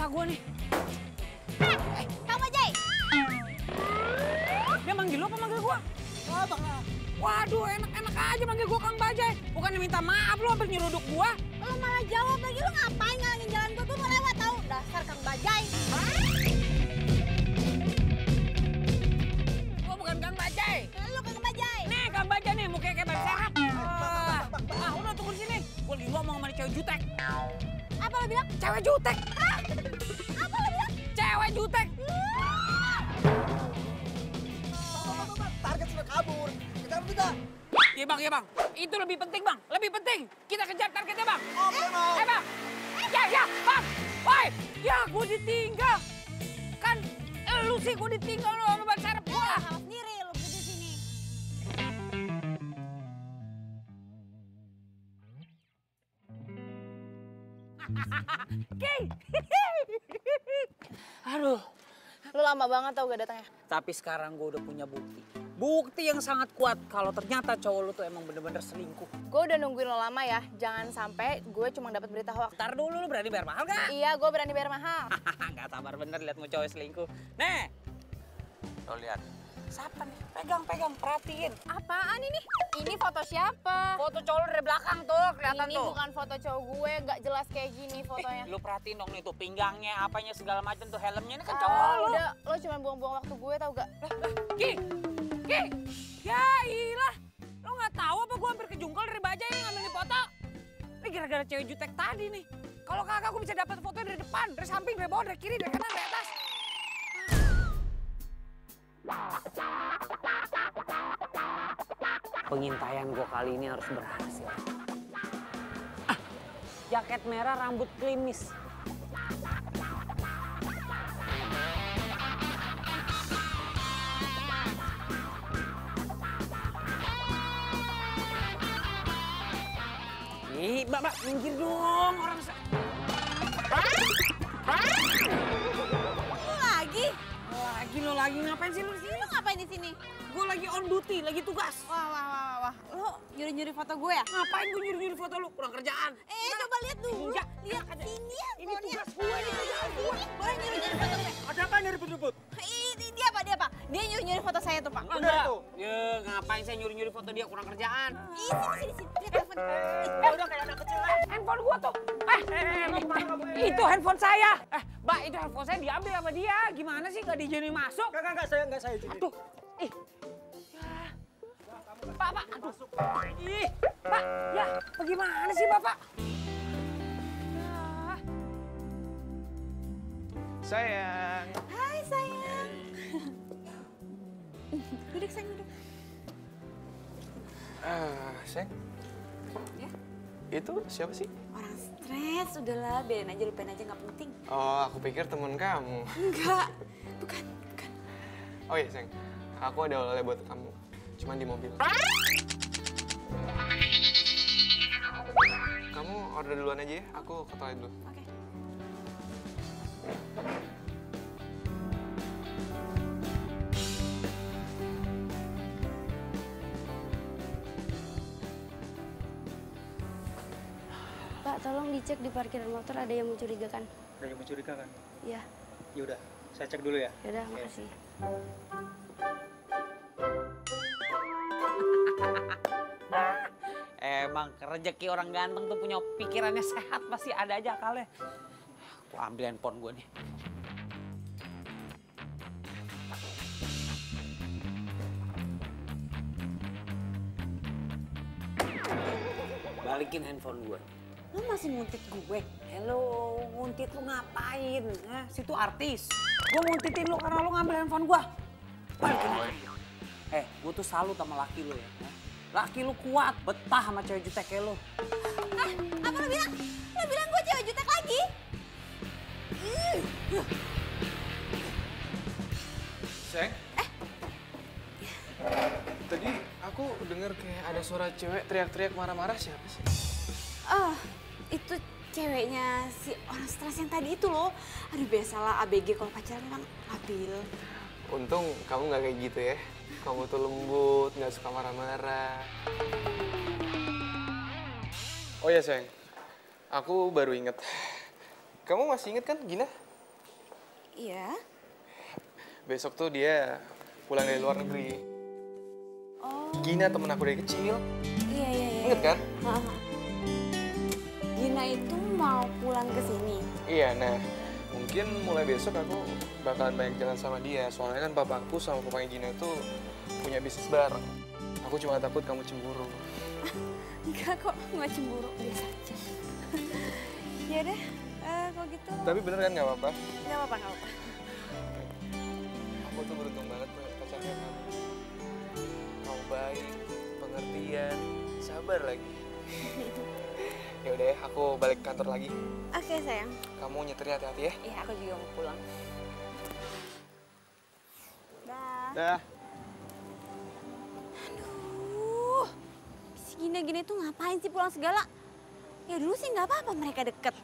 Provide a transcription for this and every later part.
basah gue nih. Kang Bajai. Dia manggil lu apa manggil gue? Wah, Bang. Waduh, enak-enak aja manggil gue Kang Bajai. Bukannya minta maaf lu hampir nyeruduk gue. Lo malah jawab lagi, lo ngapain ngalangin jalan gue mau lewat tau. Dasar Kang Bajai. Gue bukan Kang Bajai. Lo Kang Bajai. Nih Kang Bajai nih, mukanya kayak ban serap. Udah tunggu di sini. Gue lagi ngomong sama cewek jutek. Apa lo bilang? Cewek jutek. Hah? Apa lo bilang? Cewek jutek. Bang, target sudah kabur. Kita kita. Iya bang. Itu lebih penting bang. Lebih penting. Kita kejar targetnya bang. Om. Bang. Ya bang. Woi. Ya gue ditinggal. Kan lu sih gue ditinggal lo sama ban serep gue. Salah sendiri lo berdiri di sini. Oke. Aduh. Lu lama banget tau gak datangnya. Tapi sekarang gue udah punya bukti. Bukti yang sangat kuat kalau ternyata cowok lu tuh emang bener-bener selingkuh. Gue udah nungguin lo lama ya. Jangan sampai gue cuma dapat berita hoax. Ntar dulu lu berani bayar mahal gak? Iya, gue berani bayar mahal. Gak sabar bener liat mau cowok selingkuh. Nih. Lo lihat. Siapa nih? Pegang, perhatiin. Apaan ini? Ini foto siapa? Foto cowok lu dari belakang tuh, kelihatan Ini tuh. bukan foto cowok gue, gak jelas kayak gini fotonya. Lu perhatiin dong nih tuh pinggangnya, apanya segala macam tuh, helmnya ini kan cowok lu. Udah, lo cuma buang-buang waktu gue tau gak? Ki, ya ilah. Lo nggak tahu apa gue hampir kejungkal dari Bajai yang ngambil nih foto. Ini gara-gara cewek jutek tadi nih. Kalau kagak gue bisa dapat foto dari depan, dari samping, dari bawah, dari kiri, dari kanan, dari atas. Pengintaian gue kali ini harus berhasil. Jaket merah, rambut klimis. Ih, Mbak, minggir dong orang. Lo lagi? Lo lagi ngapain sih lu di sini? Lo ngapain di sini? Gue lagi on duty, lagi tugas. Wah. Lo nyuri-nyuri foto gue ya? Ngapain gue nyuri-nyuri foto lu? Kurang kerjaan. Coba lihat dulu. Enggak. Lihat sini ya. Ini tugas gue, ini kerjaan gue. Boleh nyuri-nyuri foto gue. Ada apa nih ribut-ribut? Ini dia apa? Dia nyuri-nyuri foto saya tuh, Pak. Enggak. Ya, ngapain saya nyuri-nyuri foto dia? Kurang kerjaan. Sini. Lihat telepon. Udah kayak anak kecil lah. Handphone gua tuh. Itu handphone saya. Mbak, itu handphone saya diambil sama dia. Gimana sih nggak diizinin masuk? Enggak saya izinin. Aduh. Ih. Ya. Pak. Aduh. Ih. Pak, ya. Bagaimana sih, Bapak? Ya. Sayang. Hai, sayang. Duduk, sayang, duduk. Sayang. Ya? Itu siapa sih? Orang stres, udahlah, biarin aja, lupain aja, nggak penting. Oh, aku pikir teman kamu. Enggak, bukan. Oh iya, sayang. Aku ada oleh buat kamu. Cuman di mobil. Kamu order duluan aja ya. Aku ke toilet dulu. Oke. Pak, tolong dicek di parkiran motor ada yang mencurigakan. Ada yang mencurigakan? Iya, Ya udah, saya cek dulu ya. yaudah, Oke. makasih. Emang rezeki orang ganteng tuh punya pikirannya sehat, pasti ada aja akalnya. Gua ambil handphone gua nih. Balikin handphone gua. Lo masih nguntit gue? Hello, nguntit lu ngapain? Situ artis. Gua nguntitin lu karena lu ngambil handphone gua. Balikin handphone gua. Gua tuh salut sama laki lu ya. Laki lu kuat, betah sama cewek jutek kayak lu. Apa lo bilang? Lo bilang gue cewek jutek lagi? Sayang. Tadi aku dengar kayak ada suara cewek teriak-teriak marah-marah. Siapa sih? Oh, itu ceweknya si orang stres yang tadi itu loh. Aduh, biasalah ABG kalau pacaran kan labil. Untung kamu nggak kayak gitu ya. Kamu tuh lembut, nggak suka marah-marah. Oh ya sayang, aku baru inget. Kamu masih inget kan Gina? Iya. Besok tuh dia pulang dari luar negeri. Oh. Gina temen aku dari kecil. Iya. Ingat kan? Heeh. Gina itu mau pulang ke sini. Iya, nah mungkin mulai besok aku bakalan banyak jalan sama dia. Soalnya kan papaku sama papanya Gina tuh punya bisnis bareng. Aku cuma takut kamu cemburu. Enggak kok, nggak cemburu, biasa aja. Ya deh, kalau gitu. Tapi bener kan nggak apa-apa? Nggak apa-apa. Aku tuh beruntung banget punya pacar kayak kamu. Kamu baik, pengertian, sabar lagi. Ya udah ya, aku balik kantor lagi. Oke sayang. Kamu nyetirnya hati-hati ya. Iya, aku juga mau pulang. Dah. Dah. Aduh, si Gina tuh ngapain sih pulang segala? Ya dulu sih nggak apa-apa mereka deket.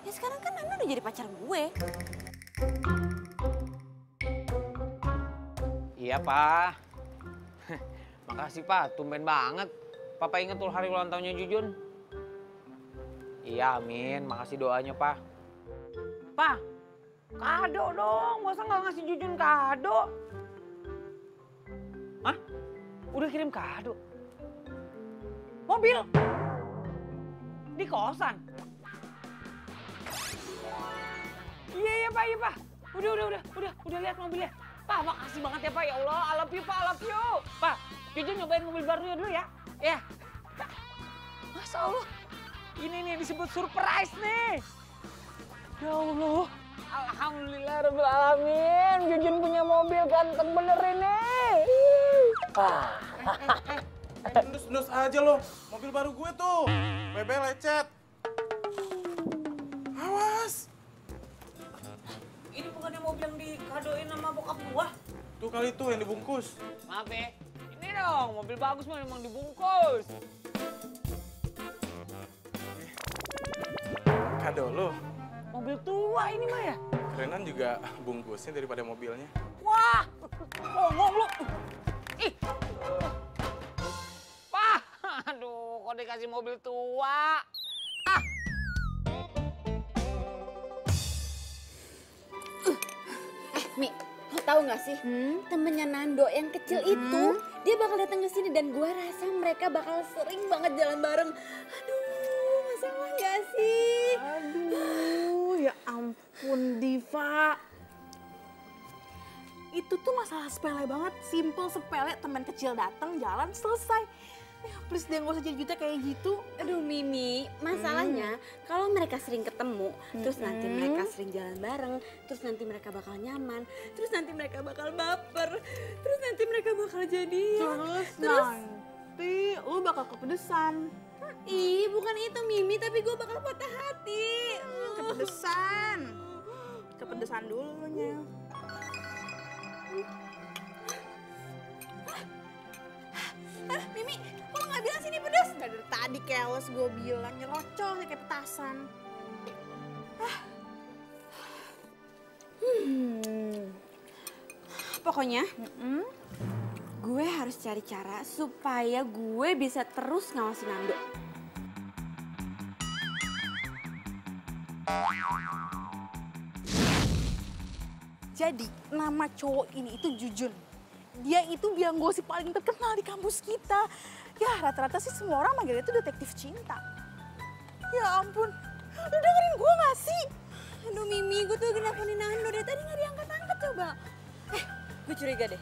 Ya sekarang kan Nanda udah jadi pacar gue. Iya, Pak. Makasih, Pak. Tumben banget. Papa inget tuh hari ulang tahunnya Jujun. Iya, amin. Makasih doanya, Pak. Pak, kado dong. Masa nggak ngasih Jujun kado? Hah? Udah kirim kado? Mobil? Di kosan? Iya, Pak, iya, Pak. Udah lihat mobilnya. Pak, makasih banget ya, Pak. Ya Allah, I love you, Pak, I love you. Pak, Jujun nyobain mobil barunya dulu ya. Ya. Masya Allah. Ini nih disebut surprise nih. Ya Allah. Alhamdulillah rabbil alamin. Jujun punya mobil ganteng bener ini. Nus aja lo, mobil baru gue tuh. BB lecet. Awas. Ini bukannya mobil yang dikadoin sama bokap gua? Tuh kali tuh yang dibungkus. Maaf ya. Ini dong, mobil bagus mah memang dibungkus. Kado lo. Mobil tua ini mah ya? Kerenan juga bungkusnya daripada mobilnya. Wah, ngomong lu. Ih. Pak, aduh, kok dikasih mobil tua? Ah. Mi, lo tau gak sih? Temennya Nando yang kecil itu, dia bakal datang ke sini dan gue rasa mereka bakal sering banget jalan bareng. Aduh, masalah gak sih? Aduh, ya ampun Diva. Itu tuh masalah sepele banget, simple sepele, teman kecil datang, jalan, selesai. Please deh gak usah jadi jutek kayak gitu. Aduh Mimi, masalahnya kalau mereka sering ketemu, terus nanti mereka sering jalan bareng, terus nanti mereka bakal nyaman, terus nanti mereka bakal baper, terus nanti mereka bakal jadian. Terus nanti lu bakal kepedesan. Ih, bukan itu Mimi, tapi gue bakal patah hati. Kepedesan. Kepedesan dulu nya. Mimi, kok lo gak bilang sini pedes? Gak dari tadi keles gue bilang, nyerocos kayak petasan. Pokoknya, gue harus cari cara supaya gue bisa terus ngawasin Nando. Jadi, nama cowok ini itu Jujun. Dia itu biang gosip paling terkenal di kampus kita. Ya, rata-rata sih semua orang manggilnya itu detektif cinta. Ya ampun, lu dengerin gue gak sih? Aduh Mimi, gue tuh lagi nelfonin Nando dari tadi gak diangkat-angkat coba. Gue curiga deh.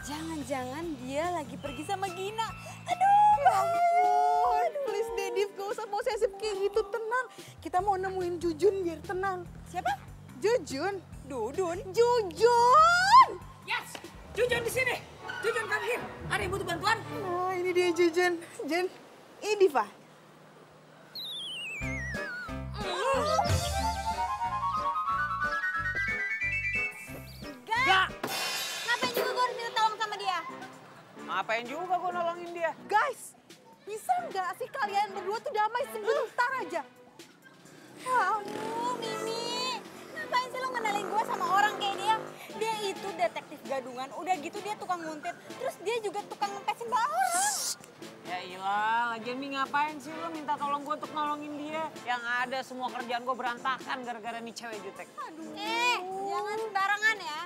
Jangan-jangan dia lagi pergi sama Gina. Aduh, Ya ampun, please deh Div, gak usah posesif kayak gitu, tenang. Kita mau nemuin Jujun biar tenang. siapa? Jujun? Dudun. Jujun! Yes, Jujun di sini. Jujun come here. Ada yang butuh bantuan? Nah, ini dia Jujun. Jun, ini Diva. Gak. Ngapain juga gue harus minta tolong sama dia? Ngapain juga gue nolongin dia? Guys, bisa nggak sih kalian berdua tuh damai sebentar aja? Ya ampun, Mimi. Ngapain sih lo ngenalin gue sama orang kayak dia? Dia itu detektif gadungan, udah gitu dia tukang nguntit. Terus dia juga tukang ngempesin bawah orang. Ya ilah, lagian Mi ngapain sih lo minta tolong gue untuk nolongin dia? Yang ada semua kerjaan gue berantakan gara-gara nih cewek jutek. Jangan sembarangan ya.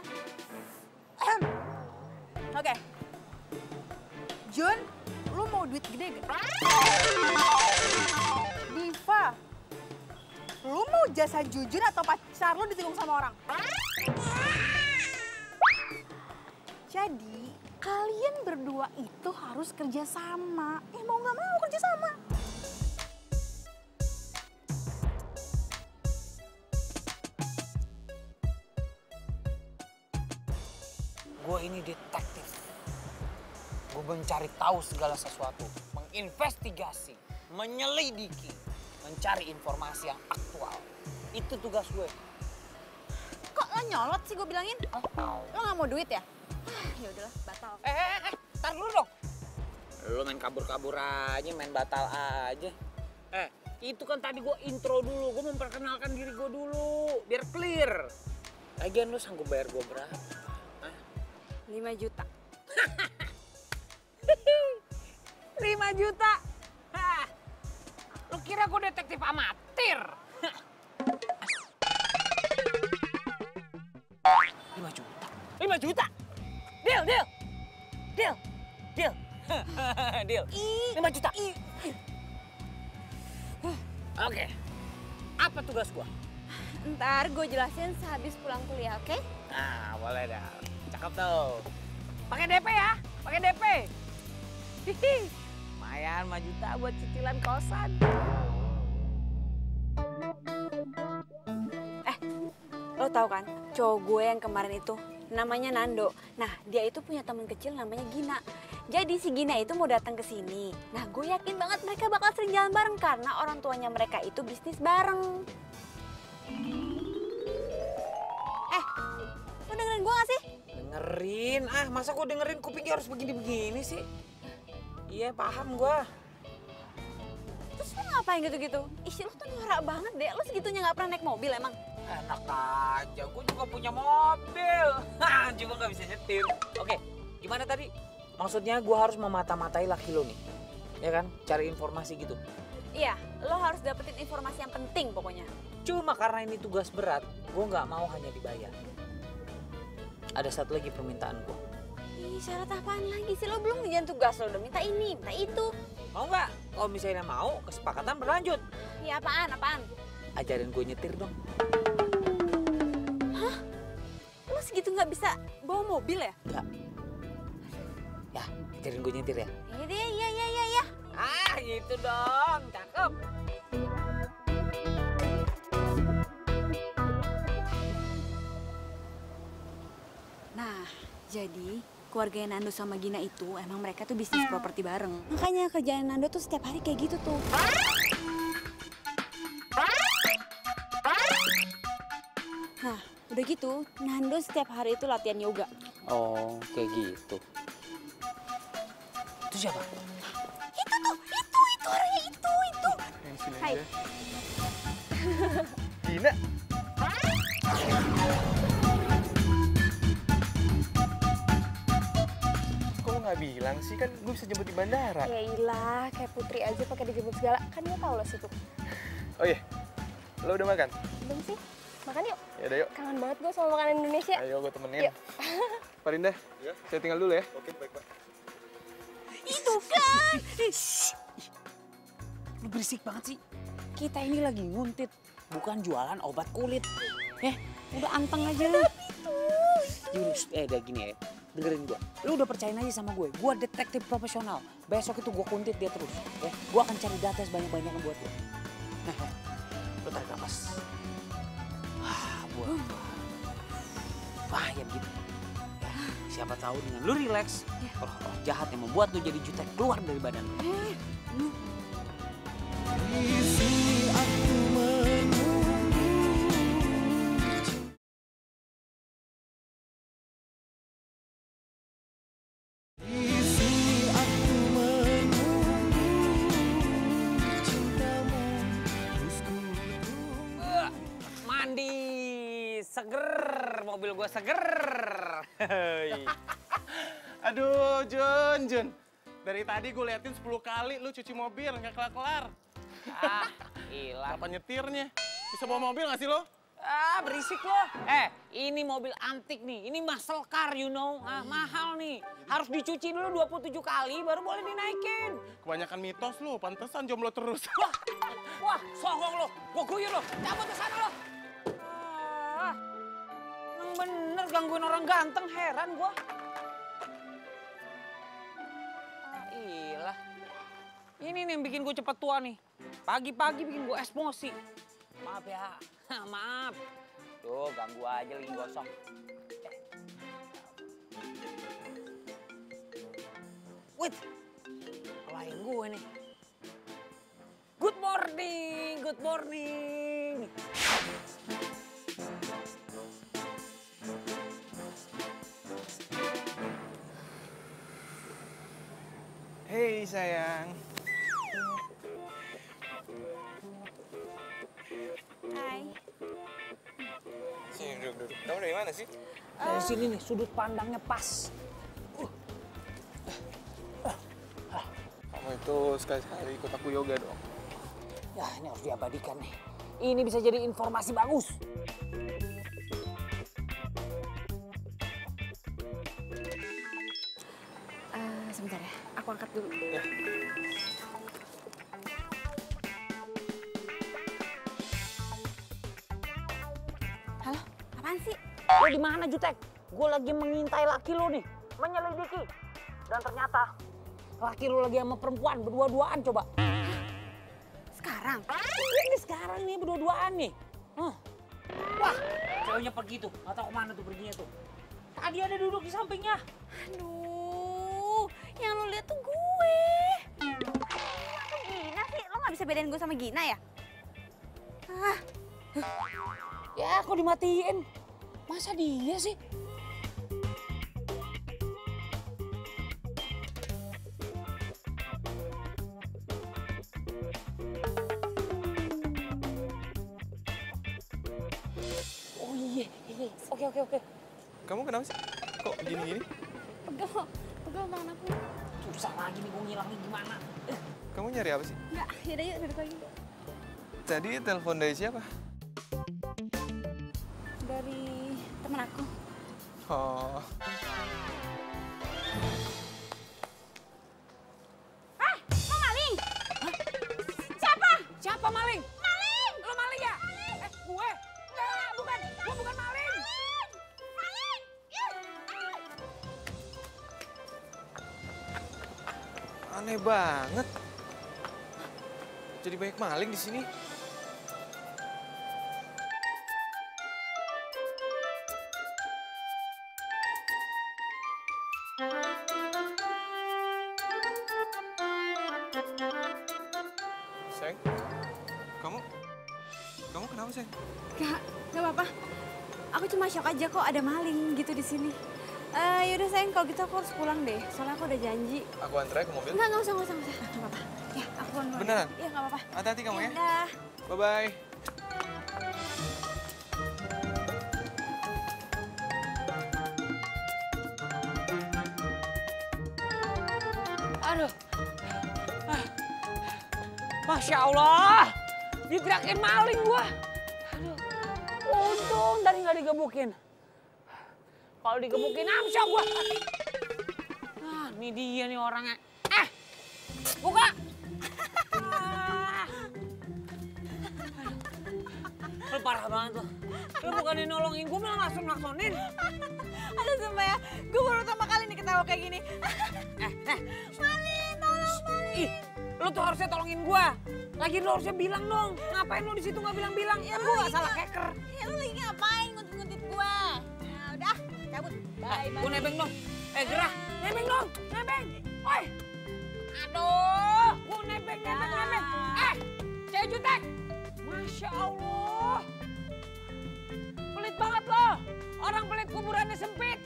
Oke. Jun, lu mau duit gede gak? Diva, lu mau jasa Jujun atau pacar lu ditikung sama orang? Jadi, kalian berdua itu harus kerja sama. Mau nggak mau kerja sama. Gue ini detektif. Gue mencari tahu segala sesuatu, menginvestigasi, menyelidiki, mencari informasi yang aktual. Itu tugas gue. Kok lo nyolot sih gue bilangin? Lo nggak mau duit ya? Ya udahlah, batal. Tar dulu dong. Lo main kabur-kabur aja, main batal aja. Itu kan tadi gue intro dulu, gue memperkenalkan diri gue dulu, biar clear. Lagian lo sanggup bayar gue berapa? 5 juta. 5 juta? Hah. Lo kira gue detektif amatir? 5 juta? 5 juta? Deal. Deal. 5 juta. Oke. Apa tugas gua? Ntar gue jelasin sehabis pulang kuliah, oke? Nah, boleh dah. Cakep tuh. Pakai DP ya, pakai DP. Hihi. Lumayan 5 juta buat cicilan kosan. Lo tau kan, cowok gue yang kemarin itu namanya Nando. Nah, dia itu punya teman kecil namanya Gina. Jadi si Gina itu mau datang ke sini. Nah, gue yakin banget mereka bakal sering jalan bareng karena orang tuanya mereka itu bisnis bareng. Lo dengerin gue gak sih? Dengerin? Masa gue dengerin kupingnya harus begini-begini sih? Iya, paham gue. Terus lo ngapain gitu-gitu? Ih, lo tuh norak banget deh. Lo segitunya gak pernah naik mobil emang? Enak aja, gue juga punya mobil. Juga gak bisa nyetir. Oke, gimana tadi? Maksudnya gue harus memata-matai laki lo nih. Ya kan? Cari informasi gitu. Iya, lo harus dapetin informasi yang penting pokoknya. Cuma karena ini tugas berat, gue gak mau hanya dibayar. Ada satu lagi permintaan gue. Ih, syarat apaan lagi sih? Lo belum ngerjain tugas, lo udah minta ini, minta itu. Mau nggak? Kalau misalnya mau, kesepakatan berlanjut. Iya, apaan? Ajarin gue nyetir dong. Hah? Lo segitu nggak bisa bawa mobil ya? Enggak. Ya, ajarin gue nyetir ya. Iya deh, iya. Gitu dong, cakep. Nah, jadi keluarganya Nando sama Gina itu emang mereka tuh bisnis properti bareng. Makanya kerjaan Nando tuh setiap hari kayak gitu tuh. Nah, udah gitu, Nando setiap hari itu latihan yoga. Oh, kayak gitu. Itu siapa? Itu orangnya itu. Hai. Gina. Kok lo nggak bilang sih? Kan gue bisa jemput di bandara. Ya ilah, kayak Putri aja pakai dijemput segala. Kan dia tahu lo situ. Oh iya, lo udah makan? Belum sih? Makan yuk. Ya udah yuk. Kangen banget gue sama makanan Indonesia. Ayo gue temenin. Yuk. Pak Rinda, saya tinggal dulu ya. Oke, baik Pak. Itu kan. Lu berisik banget sih. Kita ini lagi nguntit, bukan jualan obat kulit. Udah anteng aja. Jurus, udah gini ya. Dengerin gue. Lu udah percayain aja sama gue. Gue detektif profesional. Besok itu gue kuntit dia terus. Gue akan cari data sebanyak-banyaknya buat lu. Lu tarik nafas. Buat bahaya gitu. Ya, siapa tahu dengan lu relax, roh-roh jahat yang membuat lu jadi jutek keluar dari badan lu. Mandi seger, mobil gue seger. Aduh, Jun. Dari tadi gue liatin 10 kali lu cuci mobil, nggak kelar-kelar. Ah, hilang. Apa nyetirnya? Bisa bawa mobil nggak sih lo? Ah, berisik lo. Ini mobil antik nih. Ini muscle car, you know. Ah, mahal nih. Harus dicuci dulu 27 kali baru boleh dinaikin. Kebanyakan mitos lu, pantesan jomblo terus. Wah, songong lo. Gua guyur lo. Cabut ke sana lo. Ah, emang bener gangguin orang ganteng, heran gua. Ah, ilah. Ini nih yang bikin gue cepet tua nih. Pagi-pagi bikin gue emosi. Maaf ya, maaf. Tuh, ganggu aja lagi gosok. Wait, lain gue nih. Good morning, good morning. Hei sayang. Hai. Sini duduk. Kamu dari mana sih? Dari sini nih, sudut pandangnya pas. Kamu itu sekali-sekali ikut aku yoga dong. Ya, ini harus diabadikan nih. Ini bisa jadi informasi bagus. Sebentar ya, aku angkat dulu. Ya. Halo, apaan sih? Lo di mana, Jutek? Gue lagi mengintai laki lo nih, menyelidiki. Dan ternyata laki lo lagi sama perempuan berdua-duaan coba. Sekarang? Ini sekarang nih berdua-duaan nih. Wah, ceweknya pergi tuh, nggak tahu kemana tuh perginya tuh. Tadi ada duduk di sampingnya. Aduh, yang lo lihat tuh gue. Kok Gina sih? Lo nggak bisa bedain gue sama Gina ya? Ya, kok dimatiin? Masa dia sih? Oh iya. Oke. Kamu kenapa sih? Kok gini-gini? Pegel tangan aku. Susah lagi nih gue ngilangnya gimana. Kamu nyari apa sih? Enggak, yaudah yuk duduk lagi. Tadi telepon dari siapa? Dari temen aku. Oh. Lo maling? Siapa maling? Maling! Lo maling ya? Gue? Enggak, bukan. Gue bukan maling. Aneh banget. Jadi banyak maling di sini. Sayang, kamu kenapa sayang? Gak apa-apa. Aku cuma shock aja kok ada maling gitu di sini. Yaudah sayang, kalau gitu aku harus pulang deh. Soalnya aku udah janji. Aku antar ke mobil. Nggak usah. Nggak apa-apa. Ya, aku pulang dulu. Beneran? Iya, nggak apa-apa. Hati-hati kamu ya. Udah. Bye-bye. Aduh. Masya Allah. Diteriakin maling gua. Aduh. Untung tadi nggak digebukin. Kalau digebukin amsyah gua. Nah, ini dia nih orangnya. Buka. Lu parah banget tuh. Lu bukannya nolongin gua malah naksonin. Aduh sumpah ya, gue baru pertama kali nih ketawa kayak gini. Maling, tolong maling. Ih, lu tuh harusnya tolongin gua. Lagi lu harusnya bilang dong. Ngapain lu di situ nggak bilang-bilang? Ya gua nggak salah keker. Ya lu lagi ngapain nguntit-nguntit gue? Nah udah, cabut. Bye. Gua nebeng dong. Gerah, nebeng dong, nebeng. Oi. Aduh, gua nebeng. Cewek jutek. Masya Allah. Pelit banget loh. Orang pelit kuburannya sempit.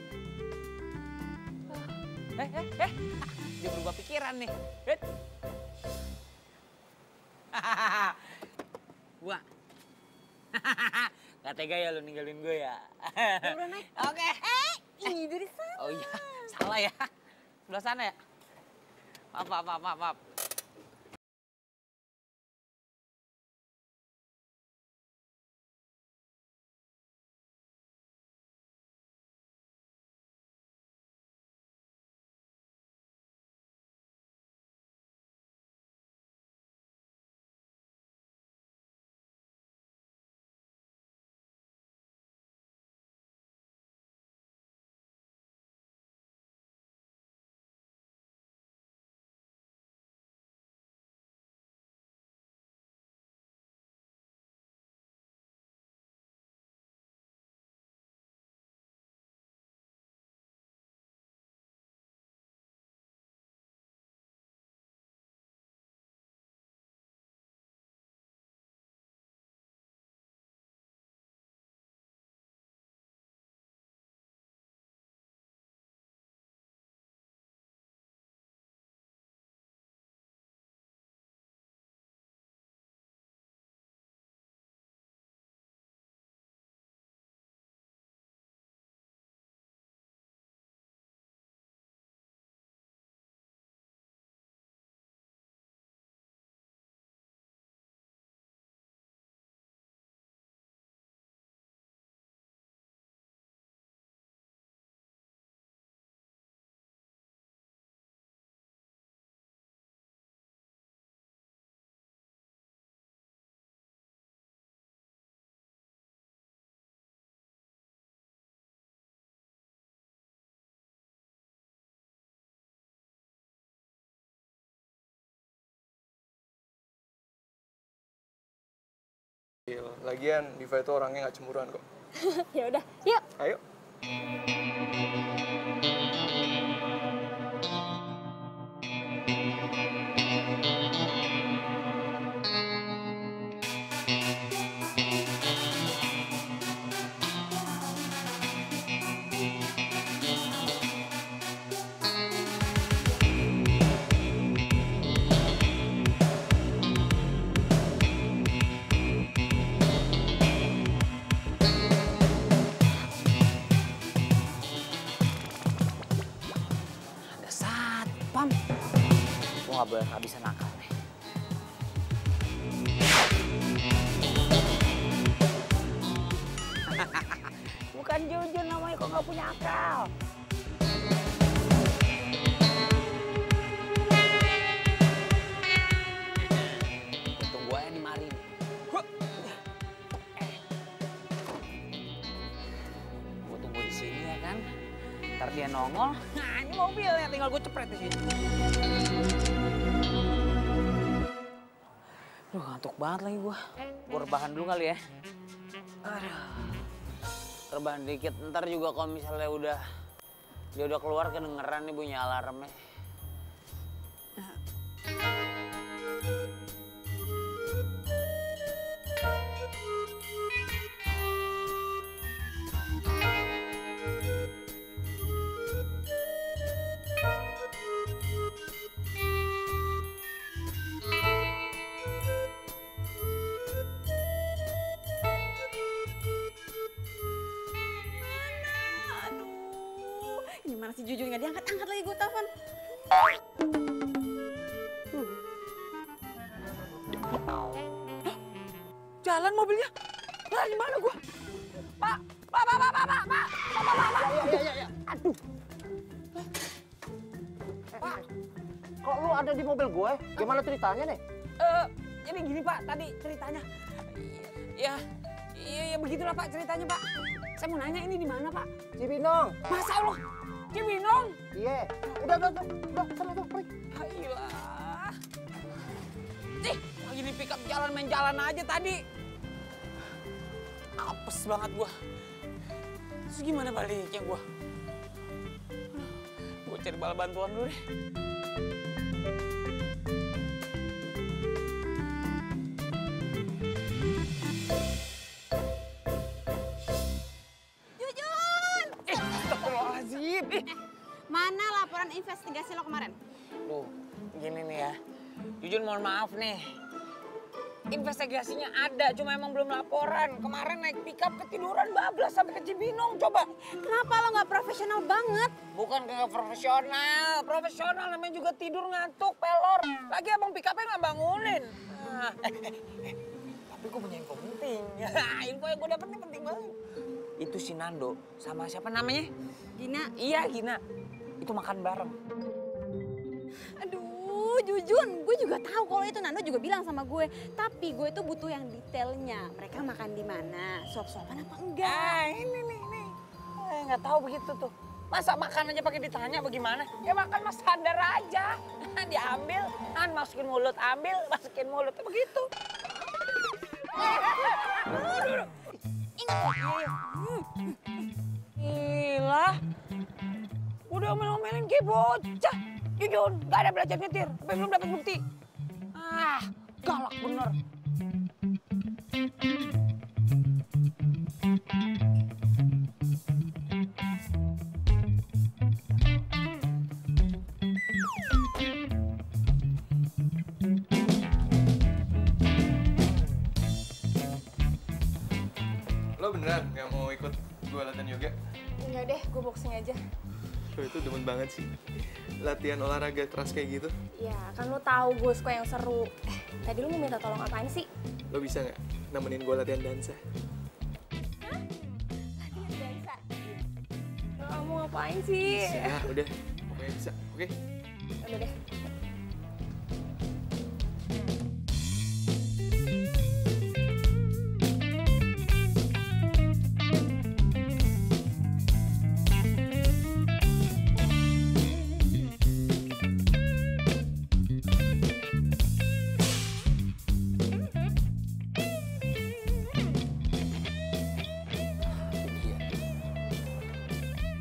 Dia berubah pikiran nih. Gua. Gak tega ya lu ninggalin gue ya. Udah naik. Oke. Ini dari sana. Oh iya, salah ya. Sebelah sana ya? Maaf. Lagian Diva itu orangnya nggak cemburuan kok. Ya udah, yuk. Ayo. Pam, gue gak boleh kehabisan akal nih. Bukan Jujun namanya, kok gak punya akal. Tunggu aja di mari. Gue tunggu di sini ya kan. Ntar dia nongol, nah ini mobilnya tinggal gue cepret di sini. Duh, ngantuk banget lagi gue. Gue rebahan dulu kali ya. Aduh. Rebahan dikit, ntar juga kalau misalnya dia udah keluar kedengeran nih bunyi alarmnya. Ini mana si Jujun nggak diangkat-angkat lagi gue telepon. Jalan mobilnya. Lah di mana gua? Pak. Ya. Aduh. Pak, kok lu ada di mobil gue? Gimana ceritanya nih? Jadi gini Pak, tadi ceritanya. Ya begitulah Pak ceritanya Pak. Saya mau nanya ini di mana Pak? Cibinong. Masa Allah, Cibinong? Iya. Udah, sana tuh, pergi. Ayolah. Cih, lagi di pick up main jalan aja tadi. Apes banget gua. Terus gimana baliknya gua? Gua cari bala bantuan dulu deh. Jujun! Astagfirullahaladzim. Mana laporan investigasi lo kemarin? Duh, gini nih ya. Jujun mohon maaf nih. investigasinya ada, cuma emang belum laporan. Kemarin naik pickup ketiduran bablas sampai ke Cibinong, coba. Kenapa lo nggak profesional banget? Bukan kagak profesional namanya juga tidur ngantuk, pelor. Lagi abang pickupnya nggak bangunin. Tapi gue punya info penting. Info yang gue dapet ini penting banget. Itu si Nando sama siapa namanya? Gina. Iya, Gina. Itu makan bareng. Aduh, Jujun, gue juga tahu kalau itu Nando juga bilang sama gue. Tapi gue tuh butuh yang detailnya. Mereka makan di mana? Suap-suapan apa enggak? Ini nih. Nggak tahu begitu tuh. Masa makan aja pakai ditanya bagaimana? Ya makan mas sadar aja. Diambil, masukin mulut, ambil, masukin mulut. Begitu. Gila. Udah omel-omelin kayak bocah. Jujun, gak ada belajar nyetir. Tapi belum dapat bukti. Galak bener. Lo beneran nggak mau ikut gue latihan yoga? Enggak deh, gue boxing aja. Lo itu demen banget sih. Latihan olahraga keras kayak gitu. Ya, kan lo tahu gue suka yang seru. Tadi lo mau minta tolong apaan sih? Lo bisa nggak nemenin gue latihan dansa? Latihan dansa? Lo mau ngapain sih? Ya udah, pokoknya bisa, oke? Udah deh.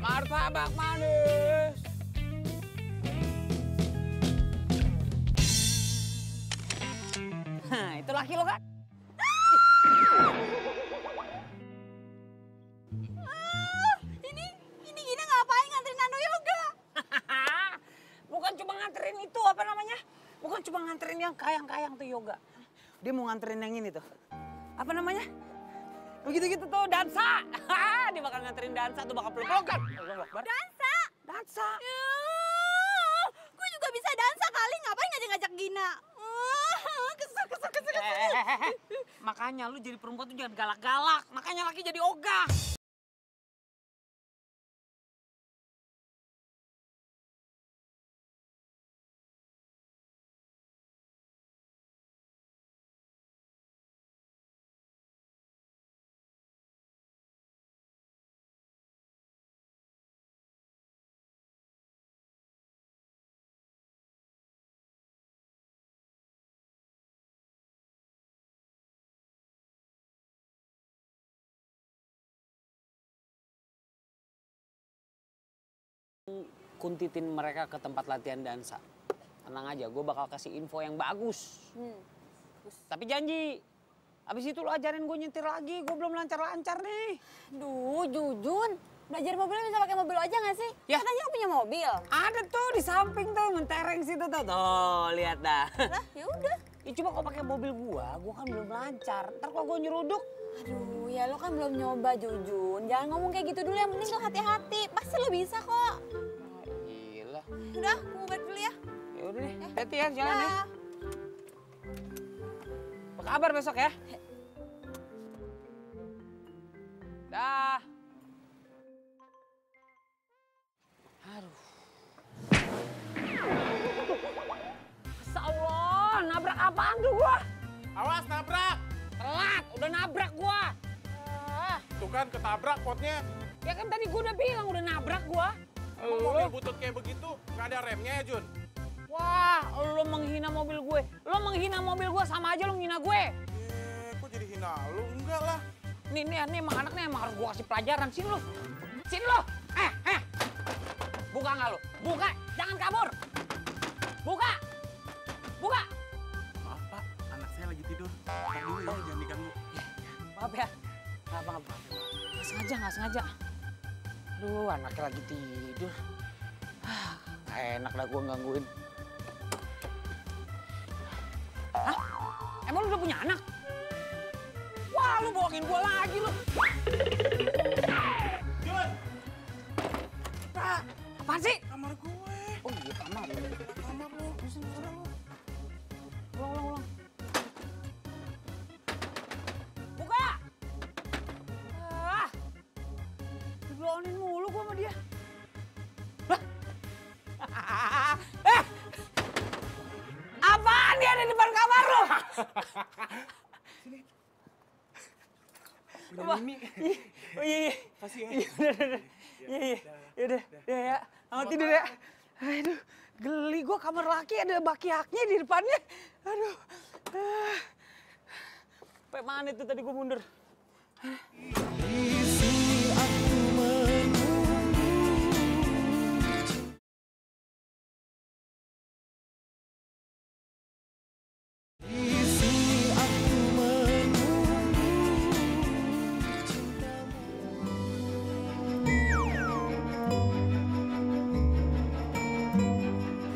Martabak manis. Itu laki lo kan? Ini Gina ngapain nganterin Nando yoga? Bukan cuma nganterin itu, apa namanya? Bukan cuma nganterin yang kayang-kayang tuh yoga. Dia mau nganterin yang ini tuh. Apa namanya? Begitu-gitu tuh, dansa. Dia bakal nganterin dansa tuh, bakal peluk-pelukan. Dansa? Dansa. Gue juga bisa dansa kali, ngapain ngajak-ngajak Gina? Kesel. Makanya lu jadi perempuan tuh jangan galak-galak. Makanya laki jadi ogah. Kuntitin mereka ke tempat latihan dansa. Tenang aja, gue bakal kasih info yang bagus. Tapi janji, abis itu lo ajarin gue nyetir lagi. Gue belum lancar-lancar nih. Duh, Jujun, belajar mobilnya bisa pakai mobil aja nggak sih? Ya. Katanya lo punya mobil. Ada tuh di samping tuh, mentereng situ tuh. Tuh, lihat dah. Lah, ya udah. Ya cuma kalau pakai mobil gua kan belum lancar. Ntar kalau gua nyeruduk. Aduh, ya lo kan belum nyoba, Jujun. Jangan ngomong kayak gitu dulu, yang penting lo hati-hati. Pasti lo bisa kok. Gila. Udah, gue balik dulu ya. Ya udah deh, hati ya, jalan ya. Dah. Apa kabar besok ya? Dah. Aduh. Masya Allah, nabrak apaan tuh gua? Awas nabrak. Telat, udah nabrak gua. Tuh kan ketabrak potnya. Ya kan tadi gua udah bilang udah nabrak gua. Emang mobil butut kayak begitu nggak ada remnya ya Jun? Wah, lo menghina mobil gue. Lo menghina mobil gue sama aja lo menghina gue. Kok jadi hina lu? Enggak lah. Nih emang anak nih emang harus gue kasih pelajaran. Sini lo. Sini lo. Buka nggak lo? Buka. Jangan kabur. Buka. Buka. Maaf Pak, anak saya lagi tidur. Ntar dulu ya, jangan diganggu. Maaf ya. Nggak sengaja, nggak sengaja. Aduh, anaknya lagi tidur. Nggak enak dah gue gangguin. Hah? Emang lu udah punya anak? Wah, lu bohongin gua lagi lu. Jun, Apaan sih? kamar gue. Oh iya, kamar. Kamar lu, pusing sana lu. Ulang. Buka! Ah, dibelaunin mulu gua sama dia. Lah. Apaan dia ada di depan kamar lu? Udah Mimi. Oh iya. Kasih ya. Iya. Yaudah, ya. Selamat tidur ya. Aduh, geli gua kamar laki ada baki-haknya di depannya. Aduh. Sampai mana itu tadi gua mundur?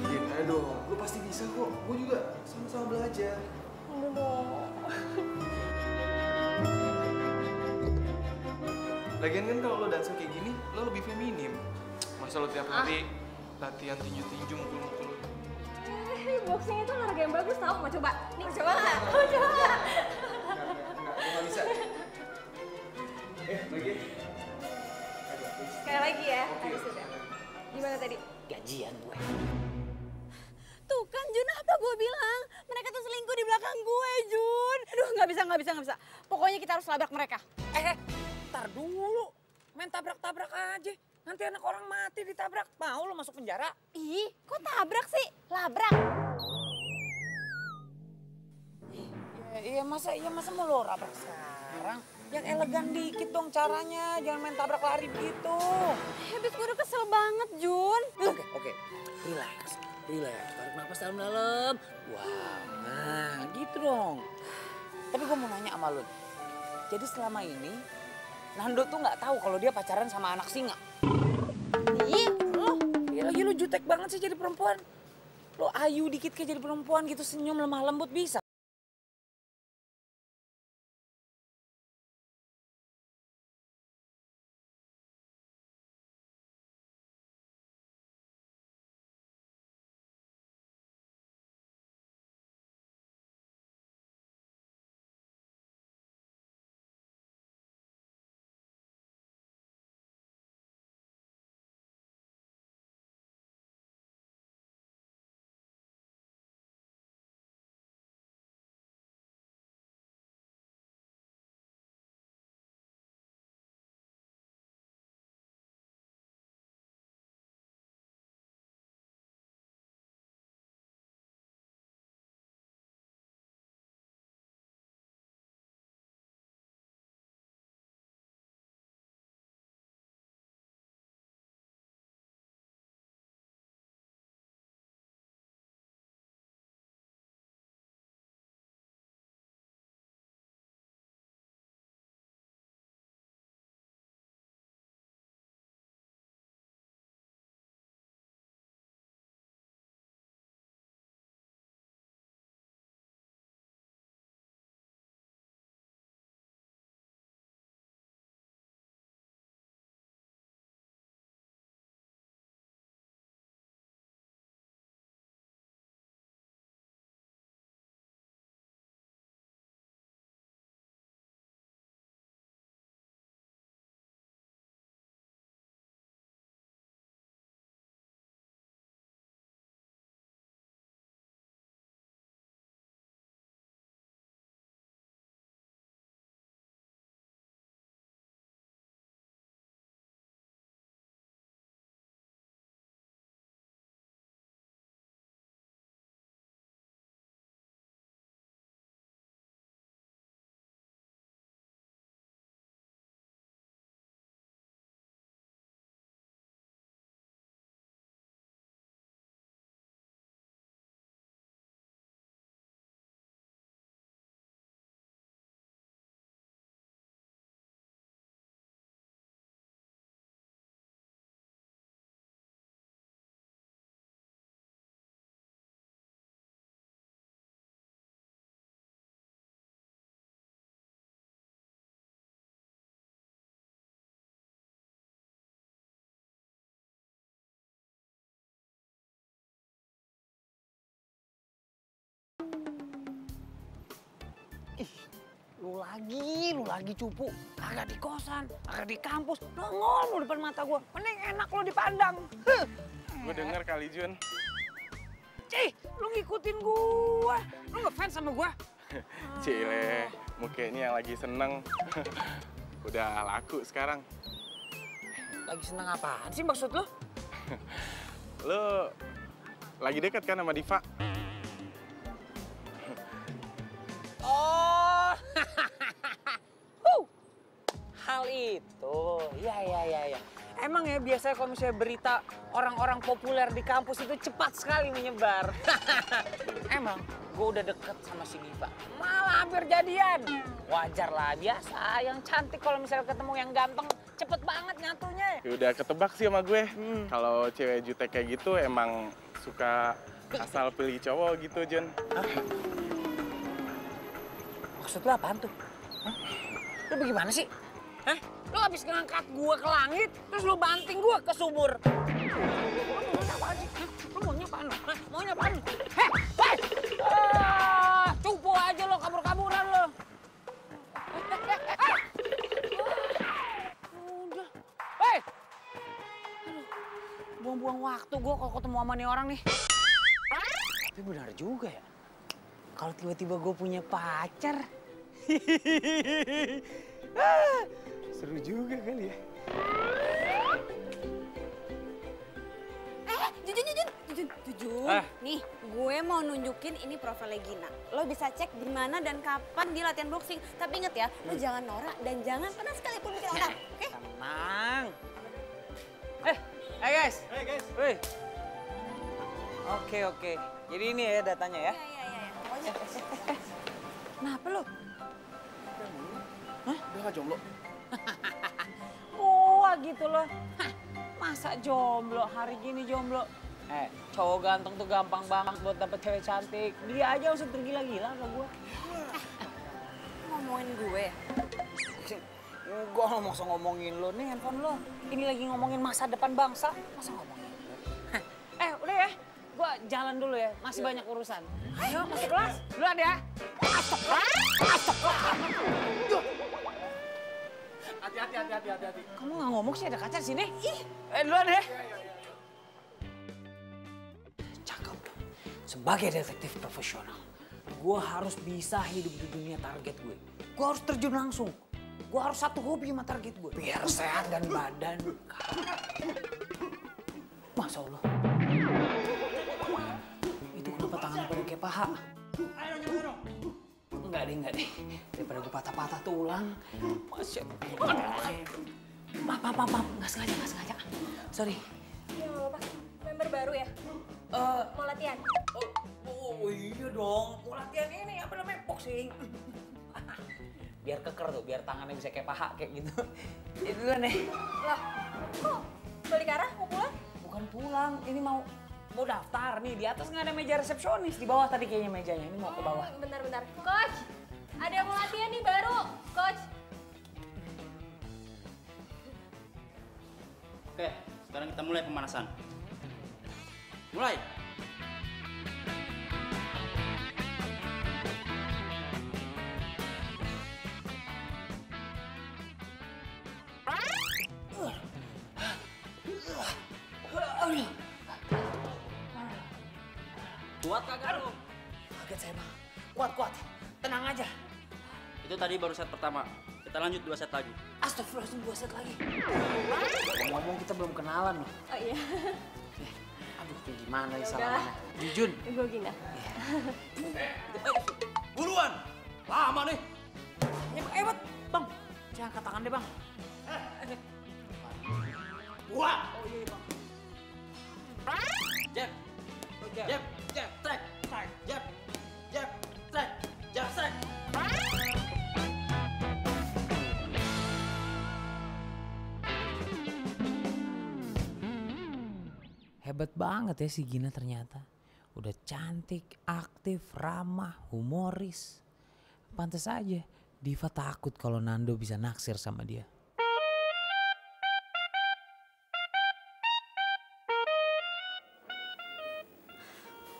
Din, ayo dong. Lu pasti bisa kok. Gue juga sama-sama belajar. Aduh dong. Lagian kan kalau lo dansa kayak gini, lo lebih feminim. Masa lo tiap hari latihan tinju-tinju mukul-mukul. Boxing itu olahraga yang bagus tau, mau coba? Nih, mau coba nggak? Mau coba nggak? Enggak, gue gak bisa. Lagi. Sekali lagi ya, habis itu. Gimana tadi? Gajian gue. Tuh kan Jun, apa gue bilang? Mereka tuh selingkuh di belakang gue, Jun. Aduh, nggak bisa. Pokoknya kita harus labrak mereka. Ntar dulu. Main tabrak-tabrak aja. Nanti anak orang mati ditabrak. Mau lo masuk penjara? Ih, kok tabrak sih? Labrak. Iya masa mau lo rabrak sekarang? Yang elegan dikit dong caranya. Jangan main tabrak lari begitu. Habis gue udah kesel banget, Jun. Oke. Relax. Tarik nafas dalam-dalam. Wow, nah gitu dong. Tapi gue mau nanya sama lo. Jadi selama ini, Nando tuh nggak tahu kalau dia pacaran sama anak singa. Ih, lo. Ya lagi lu jutek banget sih jadi perempuan. Lo ayu dikit kayak jadi perempuan gitu, senyum lemah lembut bisa. Lu lagi cupu. Kagak di kosan, kagak di kampus. Nongol lu depan mata gua. Mending enak lu dipandang. Gue denger kali Jun. Cih, lu ngikutin gua. Lu ngefans sama gua? Cile, mukanya yang lagi seneng. Udah laku sekarang. Lagi seneng apaan sih maksud lu? Lu lagi dekat kan sama Diva? Oh, hal itu, ya. Emang ya biasanya kalau misalnya berita orang-orang populer di kampus itu cepat sekali menyebar. Emang gue udah deket sama si Diva, malah hampir jadian. Wajar lah, biasa. Yang cantik kalau misalnya ketemu yang ganteng, cepet banget nyatunya. Ya udah ketebak sih sama gue. Kalau cewek jutek kayak gitu emang suka asal pilih cowok gitu, Jun. Maksud lu apaan tuh? Hah? Lu bagaimana sih? Hah? Lu habis ngangkat gua ke langit, terus lu banting gua ke sumur. Lu maunya apaan sih? Hah? Lu maunya apaan? Hah? Maunya apaan? Hei! Cupu aja lo, kabur-kaburan lo. Udah. Hei! Buang-buang waktu gua kalau ketemu sama nih orang nih. Tapi benar juga ya. Kalau tiba-tiba gue punya pacar. Seru juga kali ya. Jujun. Nih, gue mau nunjukin ini profilnya Gina. Lo bisa cek di mana dan kapan dia latihan boxing. Tapi inget ya, lo jangan norak dan jangan pernah sekalipun bikin orang. Oke? Tenang. Hey guys. Wih. Oke. Jadi ini ya datanya ya. Pokoknya. Kenapa lo? Udah gak jomblo? Wah gitu loh. Hah, masa jomblo? Hari gini jomblo? Cowok ganteng tuh gampang banget buat dapet cewek cantik. Dia aja usah tergila-gila sama gue. Ngomongin gue. Gue nggak mau ngomongin lo nih handphone lo. Ini lagi ngomongin masa depan bangsa. Masa ngomongin lo? Udah ya. Gue jalan dulu ya. Masih banyak urusan. Ayo masuk kelas. Duluan ya. Masuk kelas. Hati-hati. Kamu nggak ngomong sih ada kaca di sini? Duluan ya. Cakep. Sebagai detektif profesional, gue harus bisa hidup di dunia target gue. Gue harus terjun langsung. Gue harus satu hobi sama target gue. Biar sehat dan badan. Masya Allah. Itu kenapa tangan pada kayak paha? Enggak deh. Daripada gue patah-patah tulang. Masya Allah. Maaf. Nggak sengaja. Sorry. Ya nggak apa-apa. Member baru ya? Mau latihan? Oh iya dong. Mau latihan ini apa namanya? Boxing. Biar keker tuh, biar tangannya bisa kayak paha kayak gitu. Jadi duluan deh. Lah, kok balik arah mau pulang? Bukan pulang, ini mau daftar nih. Di atas nggak ada meja resepsionis, di bawah tadi kayaknya mejanya. Ini mau ke bawah. Bentar. Coach, ada yang mau latihan nih baru. Coach. Oke, sekarang kita mulai pemanasan. Mulai. Kuat kagak lu? Kaget saya bang. Kuat. Tenang aja. Itu tadi baru set pertama. Kita lanjut 2 set lagi. Astagfirullahaladzim, 2 set lagi. Ngomong kita belum kenalan loh. Oh iya. Aduh, gimana nih salamannya? Jujun. Gue Gina. Buruan! Lama nih. Hebat, bang. Jangan angkat tangan deh bang. Buat! Oh iya bang. Jab, track, jab, track. Hebat banget ya si Gina ternyata. Udah cantik, aktif, ramah, humoris. Pantes aja Diva takut kalau Nando bisa naksir sama dia.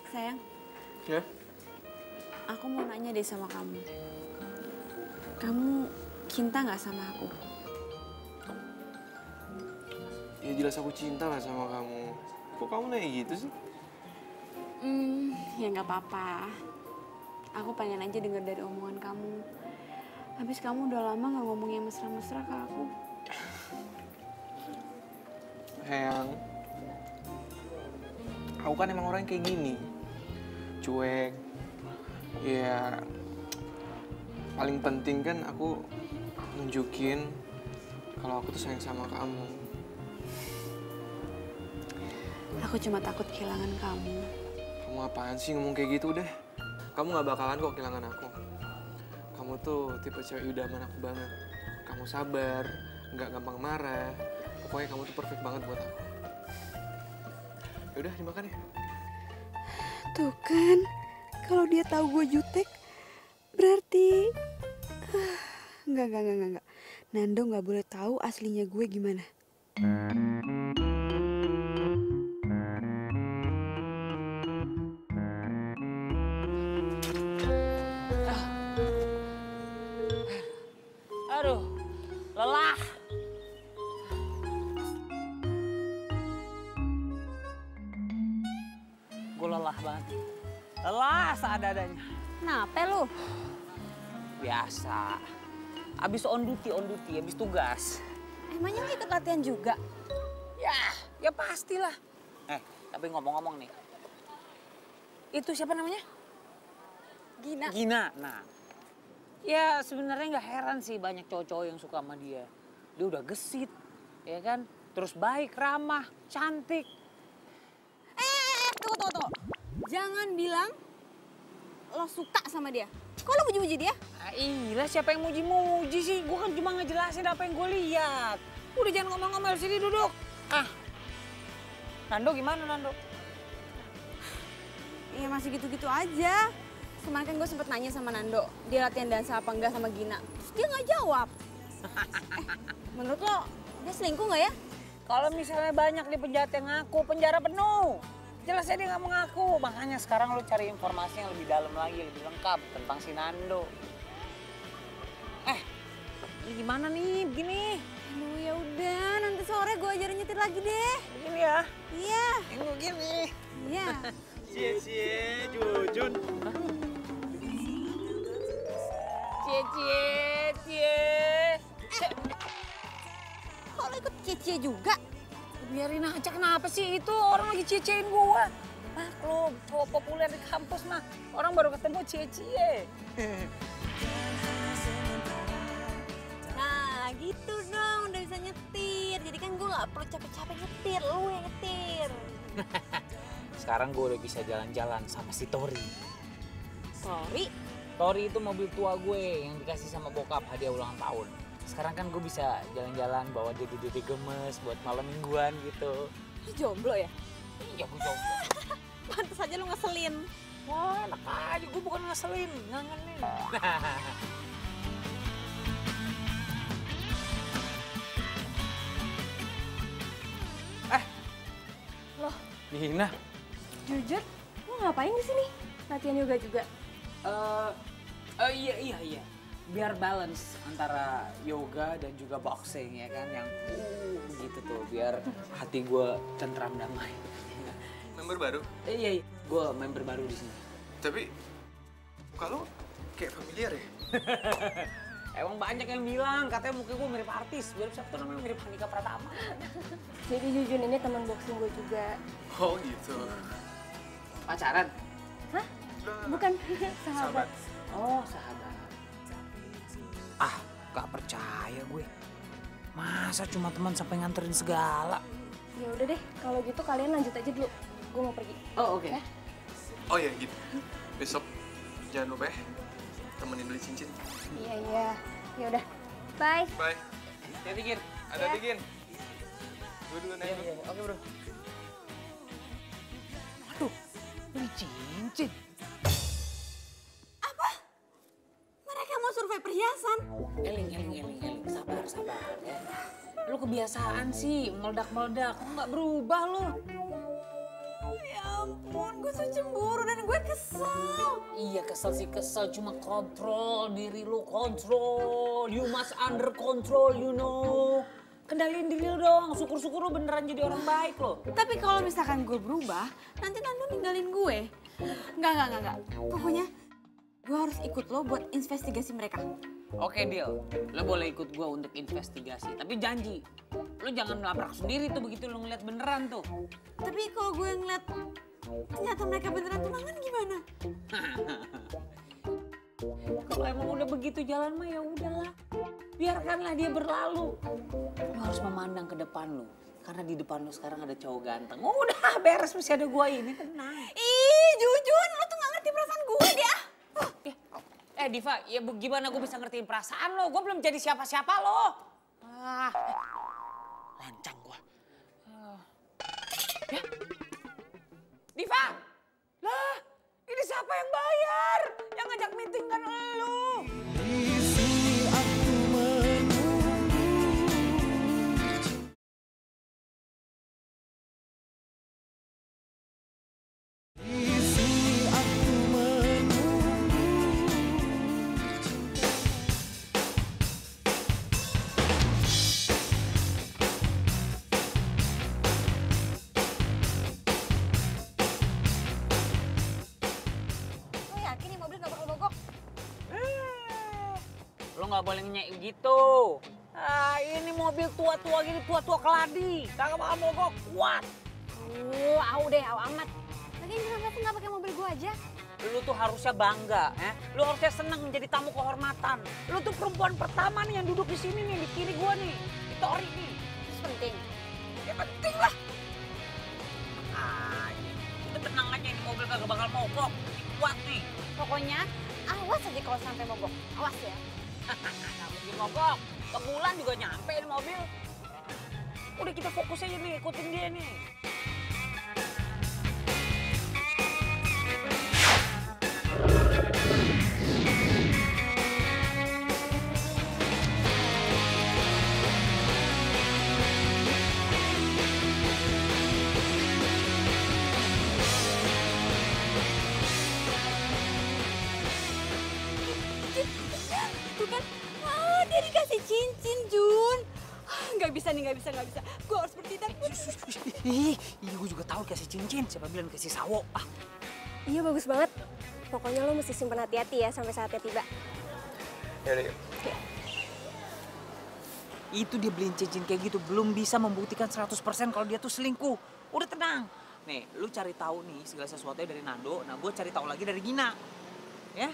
Sayang. Ya? Aku mau nanya deh sama kamu. kamu cinta nggak sama aku? Ya jelas aku cinta lah sama kamu. Kok kamu nanya gitu sih? Ya nggak apa-apa. Aku pengen aja denger dari omongan kamu. Habis kamu udah lama nggak ngomong yang mesra-mesra ke aku. Sayang, aku kan emang orang kayak gini. Cuek. Ya, paling penting kan aku nunjukin kalau aku tuh sayang sama kamu. Aku cuma takut kehilangan kamu. Kamu apaan sih ngomong kayak gitu deh? Kamu gak bakalan kok kehilangan aku. Kamu tuh tipe cewek idaman aku banget. Kamu sabar, gak gampang marah. Pokoknya kamu tuh perfect banget buat aku. Yaudah, dimakan ya. Tuh kan, kalau dia tahu gue jutek, berarti enggak. Nando nggak boleh tahu aslinya gue gimana. Aduh, lelah. Gue lelah banget. Lelah seadanya. Kenapa lu? Biasa. Abis on duty, abis tugas. Emangnya lu ikut latihan juga? Ya pastilah. Tapi ngomong-ngomong nih. Itu siapa namanya? Gina. Nah, ya sebenarnya nggak heran sih banyak cowok-cowok yang suka sama dia. Dia udah gesit, ya kan? Terus baik, ramah, cantik. Tunggu. Jangan bilang lo suka sama dia. Kok lo muji-muji dia? Iya, siapa yang muji-muji sih? Gue kan cuma ngejelasin apa yang gue lihat. Udah jangan ngomong-ngomong, sini duduk. Nando gimana, Nando? Iya masih gitu-gitu aja. Kemarin kan gue sempet nanya sama Nando, dia latihan dansa apa enggak sama Gina. Terus dia nggak jawab. Menurut lo, dia selingkuh nggak ya? Kalau misalnya banyak di penjahat yang ngaku, penjara penuh. Jelasnya dia nggak mengaku. Makanya sekarang lo cari informasi yang lebih dalam lagi, lebih lengkap tentang si Nando. Ini gimana nih, begini? Aduh ya udah, nanti sore gue ajarin nyetir lagi deh. Begini ya? Iya. Yang begini. Iya. Cie, Jujun. Cie. Kok lo ikut cie-cie juga? Biarin aja, kenapa sih? Itu orang lagi cie-ciein gua. Lo populer di kampus mah, orang baru ketemu cie-cie. Nah gitu dong, udah bisa nyetir. Jadi kan gue gak perlu capek-capek nyetir, lo yang nyetir. Sekarang gue udah bisa jalan-jalan sama si Tori. Tori itu mobil tua gue yang dikasih sama bokap hadiah ulang tahun. Sekarang kan gue bisa jalan-jalan bawa dede-dede gemes buat malam mingguan gitu. Lu jomblo ya? Iya, gue jomblo. Pantes aja lu ngeselin. Wah, enak aja. Gue bukan ngeselin, ngangenin. Loh, Gina. Jujur, lo ngapain di sini? Latihan yoga juga? Iya. Biar balance antara yoga dan juga boxing ya kan, yang gitu tuh, biar hati gue tentram damai. Member baru? Iya, gue member baru di sini. Tapi kalau kayak familiar ya? Emang banyak yang bilang katanya muka gue mirip artis, mirip siapa tuh namanya, mirip Handika Pratama. Jadi Jujun ini teman boxing gue juga. Oh gitu. Pacaran? Hah? Bukan, sahabat. Oh, sahabat. Gak percaya gue. Masa cuma teman sampai nganterin segala? Ya udah deh, kalau gitu kalian lanjut aja dulu. Gue mau pergi. Oh, oke. Oh ya gitu. Besok jangan lupa ya temenin beli cincin. Iya. Ya udah. Bye. Bye. Hati-hati, Gin. Hati-hati, Gin. Gue dulu naik. Iya. Oke, bro. Aduh, beli cincin. Mereka mau survei perhiasan. Eling. Sabar ya. Lu kebiasaan sih meledak-meledak. Kok nggak berubah lu? Ya ampun, gue tuh cemburu dan gue kesel. Iya kesel sih kesel, cuma kontrol diri lu, kontrol. You must under control, you know. Kendaliin diri lu dong, syukur-syukur lu beneran jadi orang baik lo. Tapi kalau misalkan gue berubah, nanti Nando ninggalin gue. Enggak. Pokoknya gue harus ikut lo buat investigasi mereka. Oke deal, lo boleh ikut gue untuk investigasi. Tapi janji, lo jangan melabrak sendiri tuh begitu lo ngeliat beneran tuh. Tapi kalau gue ngeliat ternyata mereka beneran tunangan gimana? Kalau emang udah begitu jalan mah ya udahlah. Biarkanlah dia berlalu. Lo harus memandang ke depan lo. Karena di depan lo sekarang ada cowok ganteng. Oh, udah beres masih ada gua ini, tenang. Ih, Jujun, lo tuh gak ngerti perasaan gue deh. Diva, ya gimana gue bisa ngertiin perasaan lo? Gue belum jadi siapa-siapa lo. Lancang gua. Ya. Diva! Lah, ini siapa yang bayar? Yang ngajak meeting kan lo. Lo yakin nih mobil gak bakal mogok? Lo nggak boleh nyek gitu. Ini mobil tua-tua gini, tua-tua keladi. Kagak bakal mogok, kuat. Au deh, au amat. Lagian kenapa tuh gak pakai mobil gue aja? Lu tuh harusnya bangga, lu harusnya seneng menjadi tamu kehormatan. Lu tuh perempuan pertama nih yang duduk di sini nih, di kiri gua nih, di Tori nih. Terus penting. Ya penting lah. Udah tenang aja, ini mobil kagak bakal mogok, kuat nih. Pokoknya awas aja kalau sampai mogok. Awas ya. Nggak mungkin mogok, sebulan juga nyampe ini mobil. Udah kita fokus aja nih, ikutin dia nih. Tuh kan, dia dikasih cincin, Jun. Gak bisa nih, gak bisa. Gue harus bertindak. Iya gue juga tahu kasih cincin, siapa bilang kasih sawo. Iya bagus banget. Pokoknya lo mesti simpen hati-hati ya sampai saatnya tiba. Yaudah, yuk. Itu dia beliin cincin kayak gitu belum bisa membuktikan 100% kalau dia tuh selingkuh. Udah tenang. Nih, lu cari tahu nih segala sesuatunya dari Nando. Nah, gue cari tahu lagi dari Gina. Ya?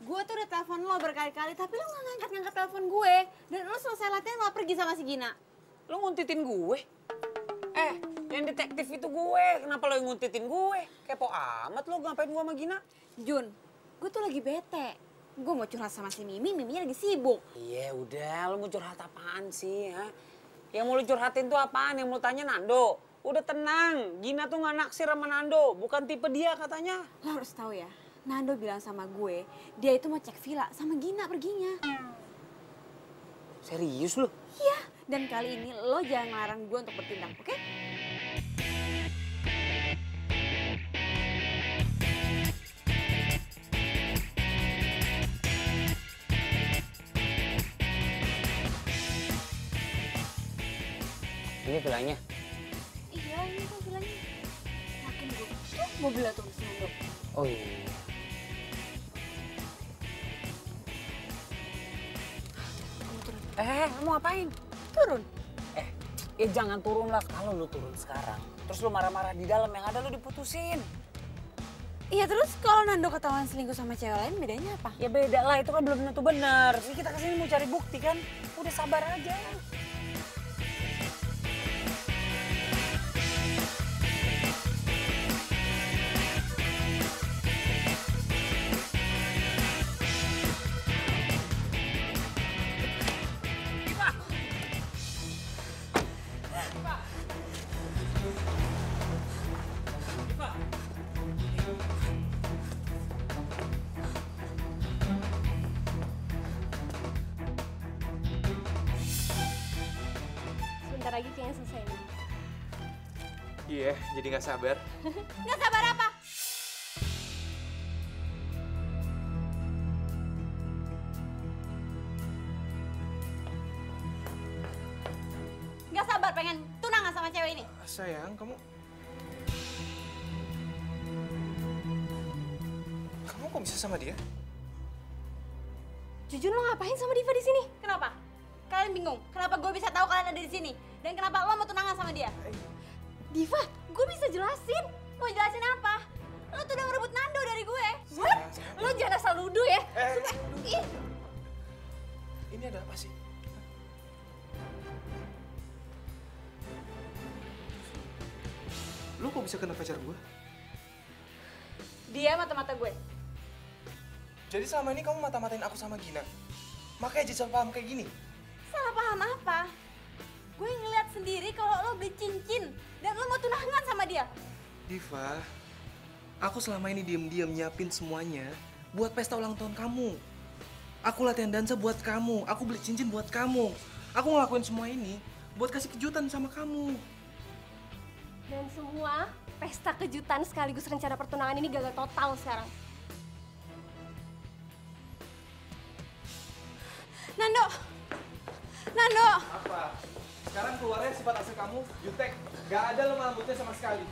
gue tuh udah telepon lo berkali-kali, tapi lo gak ngangkat-ngangkat telepon gue. Dan lo selesai latihan malah pergi sama si Gina. Lo nguntitin gue? Yang detektif itu gue. Kenapa lo yang nguntitin gue? Kepo amat lo, ngapain gue sama Gina? Jun, gue tuh lagi bete. Gue mau curhat sama si Mimi, Miminya lagi sibuk. Iya udah, lo mau curhat apaan sih? Ha? Yang mau lo curhatin tuh apaan? Yang mau tanya Nando? Udah tenang, Gina tuh gak naksir sama Nando. Bukan tipe dia katanya. Lo harus tahu ya, Nando bilang sama gue, dia itu mau cek villa sama Gina perginya. Serius lo? Iya, dan kali ini lo jangan ngelarang gue untuk bertindak, oke? Ini villanya? Iya, ini tuh villanya. Yakin gue, tuh mobilnya tuh si Nando. Oh iya. Mau ngapain? Turun. Ya jangan turun lah. Kalau lu turun sekarang, terus lu marah-marah di dalam, yang ada lu diputusin. Iya, terus kalau Nando ketahuan selingkuh sama cewek lain, bedanya apa? Ya beda lah, itu kan belum tentu benar. Sih kita kesini mau cari bukti kan. Udah sabar aja. Sebentar lagi kayaknya selesai nih. Iya, jadi nggak sabar. Nggak sabar apa? Nggak sabar pengen tunangan sama cewek ini. Sayang, kamu kok bisa sama dia? Jujun lo ngapain sama Diva di sini? Kenapa? Kalian bingung? Kenapa gue bisa tahu kalian ada di sini? Dan kenapa lo mau tunangan sama dia? Diva, Gue bisa jelasin. Mau jelasin apa? Lo tuh udah ngerebut Nando dari gue. what? Lo jangan asal nuduh ya. Ih, Ini ada apa sih? Lu kok bisa kena pacar gue? dia mata-mata gue. Jadi selama ini kamu mata-matain aku sama Gina? Makanya jadi salah paham kayak gini? Salah paham apa? Gue ngeliat sendiri kalau lo beli cincin dan lo mau tunangan sama dia. Diva, aku selama ini diem-diem nyiapin semuanya buat pesta ulang tahun kamu. Aku latihan dansa buat kamu, aku beli cincin buat kamu. Aku ngelakuin semua ini buat kasih kejutan sama kamu. Dan semua pesta kejutan sekaligus rencana pertunangan ini gagal total sekarang. Nando! Nando! Apa? Sekarang keluarnya sifat asli kamu, jutek. Gak ada lemah lembutnya sama sekali.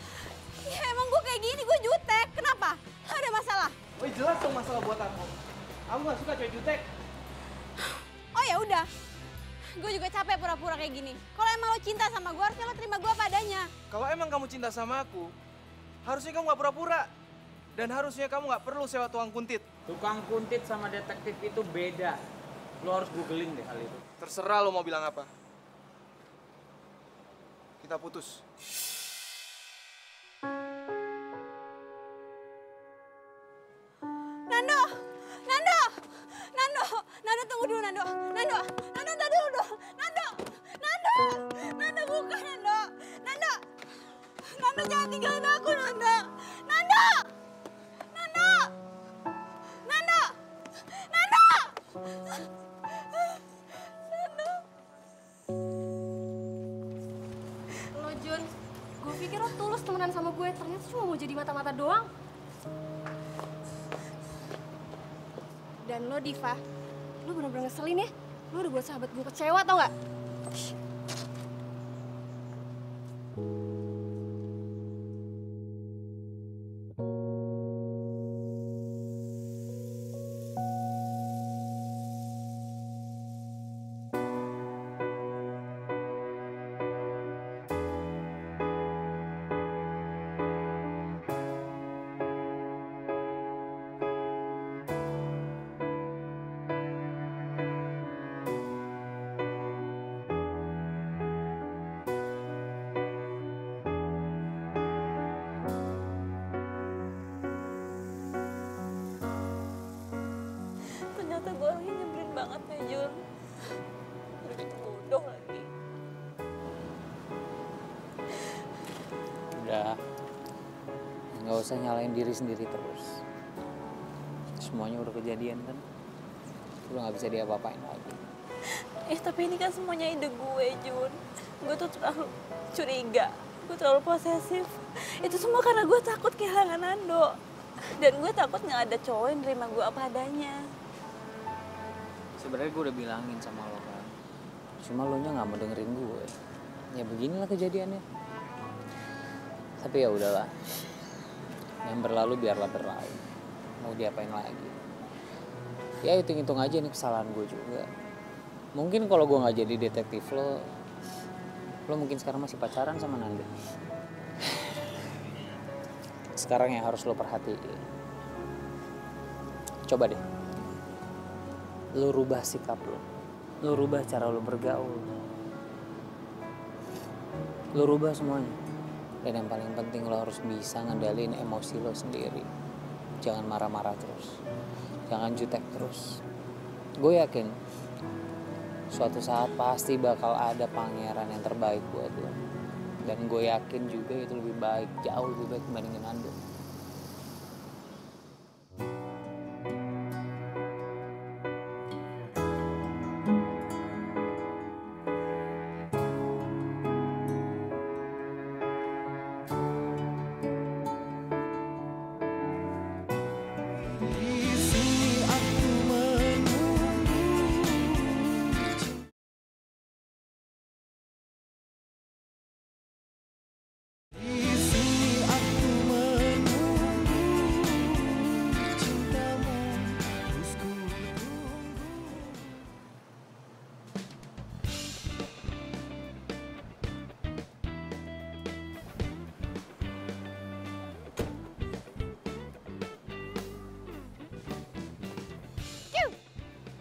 Ya emang gue kayak gini, gue jutek. Kenapa? Ada masalah? Oh jelas dong masalah buat aku. Aku gak suka cewek jutek. Oh ya udah. Gue juga capek pura-pura kayak gini. Kalau emang lo cinta sama gue, harusnya lo terima gue apa adanya. Kalau emang kamu cinta sama aku, harusnya kamu gak pura-pura. Dan harusnya kamu gak perlu sewa tukang kuntit. Tukang kuntit sama detektif itu beda. Lo harus googling deh hal itu. Terserah lo mau bilang apa. Kita putus. Nando! Nando! Nando! Nando tunggu dulu Nando! Nando! Nando tunggu dulu! Nando! Nando! Nando bukan Nando! Nando! Nando jangan tinggalin aku Nando! Nando! Nando! Nando! Nando! Nando! Lo Jun, gue pikir lo tulus temenan sama gue, ternyata cuma mau jadi mata-mata doang. Dan lo Diva, lo bener-bener ngeselin ya. Lo udah buat sahabat gue kecewa tau gak? nggak usah nyalain diri sendiri terus. Semuanya udah kejadian kan, udah nggak bisa diapa-apain lagi. Tapi ini kan semuanya ide gue, Jun. Gue tuh terlalu curiga, gue terlalu posesif. Itu semua karena gue takut kehilangan Nando. Dan gue takut nggak ada cowok yang nerima gue apa adanya. Sebenarnya gue udah bilangin sama lo kan, cuma lo nya nggak mau dengerin gue. Ya beginilah kejadiannya. Tapi ya udahlah, yang berlalu biarlah berlalu. Mau diapain lagi? Ya hitung-hitung aja nih kesalahan gue juga. Mungkin kalau gue nggak jadi detektif lo mungkin sekarang masih pacaran sama Nanda. Sekarang yang harus lo perhatiin, coba deh, lo rubah sikap lo rubah cara lo bergaul, lo rubah semuanya. Dan yang paling penting lo harus bisa ngendalin emosi lo sendiri. Jangan marah-marah terus, jangan jutek terus. Gue yakin suatu saat pasti bakal ada pangeran yang terbaik buat lo. Dan gue yakin juga itu lebih baik, jauh lebih baik dibandingin Nando.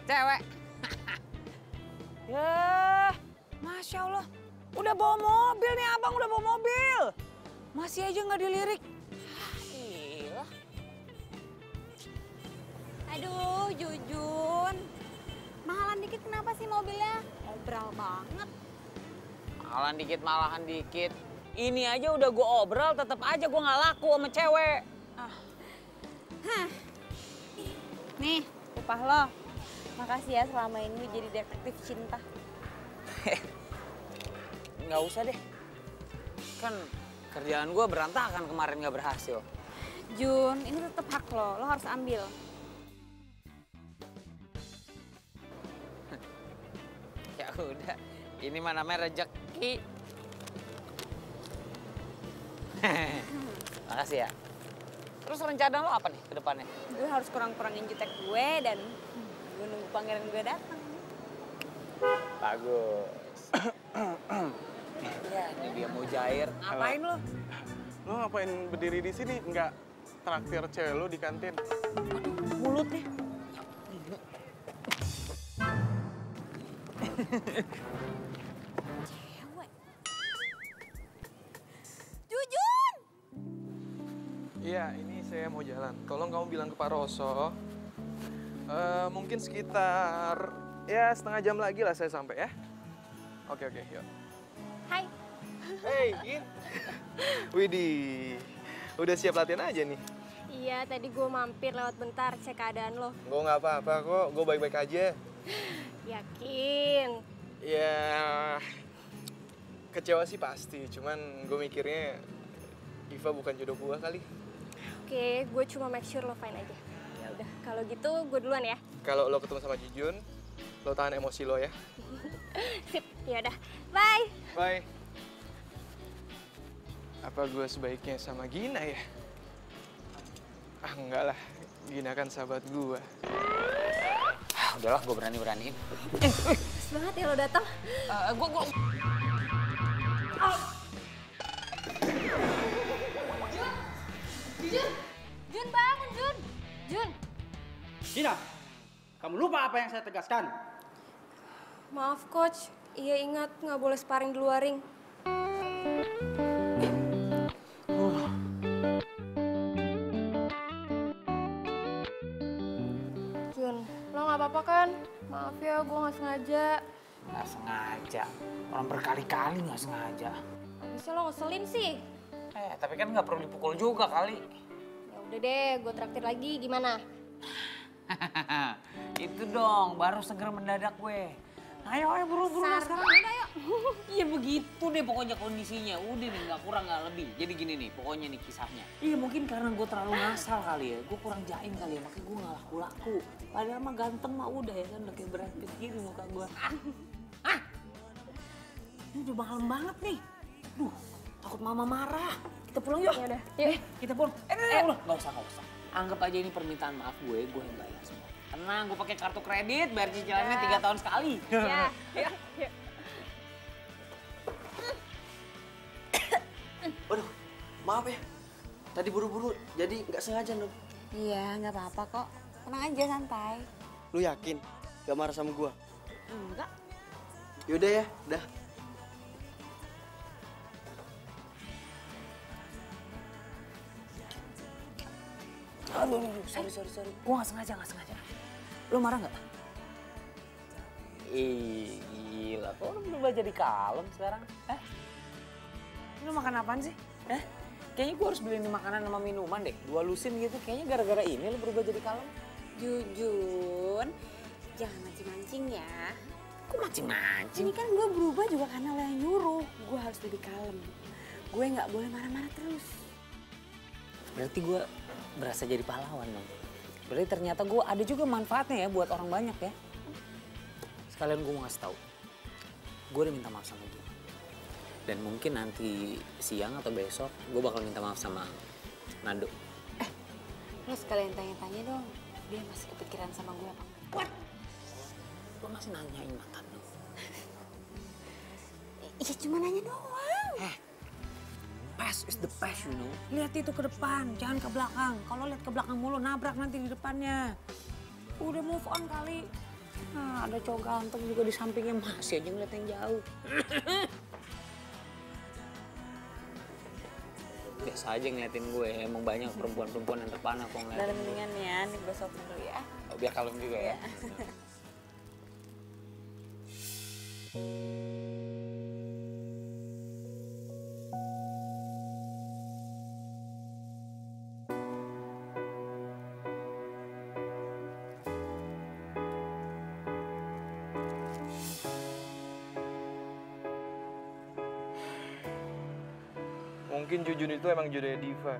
Cewek. Ya, Masya Allah. Udah bawa mobil nih abang, udah bawa mobil. Masih aja nggak dilirik. Gila. Aduh, Jujun. Mahalan dikit kenapa sih mobilnya? Obral banget. Mahalan dikit, malahan dikit. Ini aja udah gue obral, tetap aja gue nggak laku sama cewek. Nih, upah lo. Makasih ya selama ini jadi detektif cinta. Nggak usah deh. Kan kerjaan gue berantakan kemarin nggak berhasil. Jun, ini tetap hak lo harus ambil. Ya udah, ini mah namanya rezeki. Makasih ya. Terus rencana lo apa nih ke depannya? Gue harus kurang-kurangin jutek gue dan gue nunggu pangeran gue datang. Bagus. Ya, ini dia mau jair. Ngapain lo? Lo ngapain berdiri di sini? Nggak traktir cewek lo di kantin? Mulutnya. Cewek. Jujun! Iya, ini saya mau jalan. Tolong kamu bilang ke Pak Roso. Mungkin sekitar ya setengah jam lagi lah saya sampai ya. Oke, yuk. Hai. Hey, Gin. Widih, udah siap latihan aja nih? Iya, tadi gue mampir lewat bentar cek keadaan lo. Gue nggak apa-apa kok, gue baik-baik aja. Yakin? Ya, kecewa sih pasti. Cuman gue mikirnya Iva bukan jodoh gue kali. Oke, gue cuma make sure lo fine aja. Ya udah, kalau gitu gue duluan ya. Kalau lo ketemu sama Jujun, lo tahan emosi lo ya. Sip, ya udah. Bye. Bye. Apa gue sebaiknya sama Gina ya? Ah, enggak lah. Gina kan sahabat gue. Udahlah, gue berani-beraniin. Pas banget ya lo datang. Gue. Jun bangun, Jun. Jun. Gina, kamu lupa apa yang saya tegaskan? Maaf coach, iya ingat nggak boleh sparring di luar ring. Jun, lo nggak apa-apa kan? Maaf ya, gue nggak sengaja. Nggak sengaja. Orang berkali-kali nggak sengaja. Bisa lo ngeselin sih. Tapi kan nggak perlu dipukul juga kali. Udah deh, gue traktir lagi, gimana? Itu dong, baru seger mendadak gue. Ayo buru-buru sekarang. Udah yuk. Iya begitu deh pokoknya kondisinya. Udah nih nggak kurang nggak lebih. Jadi gini nih pokoknya nih kisahnya. Iya mungkin karena gue terlalu ngasal kali ya. Gue kurang jaim kali ya makanya gue nggak laku-laku. Padahal mah ganteng mah udah ya kan udah kayak Brad Pitt gini muka gue. Ini udah malam banget nih. Duh takut mama marah. Kita pulang yuk. Ya udah, yuk. Kita pulang. Nggak usah. Anggap aja ini permintaan maaf gue yang bayar semua. Tenang, gue pakai kartu kredit, bayar cicilannya 3 tahun sekali. Ya. Waduh, maaf ya. Tadi buru-buru, jadi nggak sengaja, Nuk. Iya, nggak apa-apa kok. Tenang aja, santai. Lu yakin? Gak marah sama gua? Enggak. Yaudah ya, dah. Aduh, sorry. Gue nggak sengaja. Lo marah nggak? Ih, gila. Kok lo berubah jadi kalem sekarang? Lo makan apaan sih? Kayaknya gue harus beliin makanan sama minuman deh. 2 lusin gitu. Kayaknya gara-gara ini lo berubah jadi kalem. Jujun, jangan mancing-mancing ya. Kok mancing-mancing? Ini kan gue berubah juga karena lo yang nyuruh. Gue harus lebih kalem. Gue nggak boleh marah-marah terus. Berarti gue berasa jadi pahlawan dong. Berarti ternyata gue ada juga manfaatnya ya buat orang banyak ya. Sekalian gue mau ngasih tahu. Gue udah minta maaf sama dia. Dan mungkin nanti siang atau besok gue bakal minta maaf sama Nando. Lo sekalian tanya-tanya dong. Dia masih kepikiran sama gue apa? What? Lo masih nanyain mantan lo? Iya cuma nanya doang. Past is the past, you know. Lihat itu ke depan, jangan ke belakang. Kalau lihat ke belakang mulu, nabrak nanti di depannya. Udah move on kali. Nah, ada cowok ganteng juga di sampingnya, masih aja ngeliat yang jauh. Biasa aja ngeliatin gue, emang banyak perempuan-perempuan yang terpana kok ngeliatin. Dan mendingan ya, nih gue sopin dulu ya. Oh, biar kalem juga ya. Mungkin Jujun itu emang jodohnya Diva.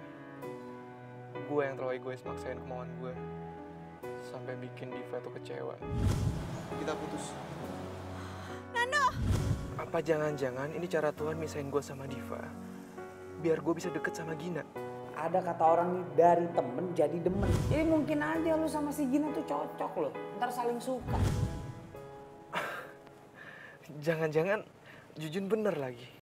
Gue yang terlalu egois maksain kemauan gue. Sampai bikin Diva tuh kecewa. Kita putus. Nando! Apa jangan-jangan ini cara Tuhan misahin gue sama Diva? Biar gue bisa deket sama Gina. Ada kata orang nih, dari temen jadi demen. Jadi mungkin aja lu sama si Gina tuh cocok loh. Ntar saling suka. Jangan-jangan Jujun bener lagi.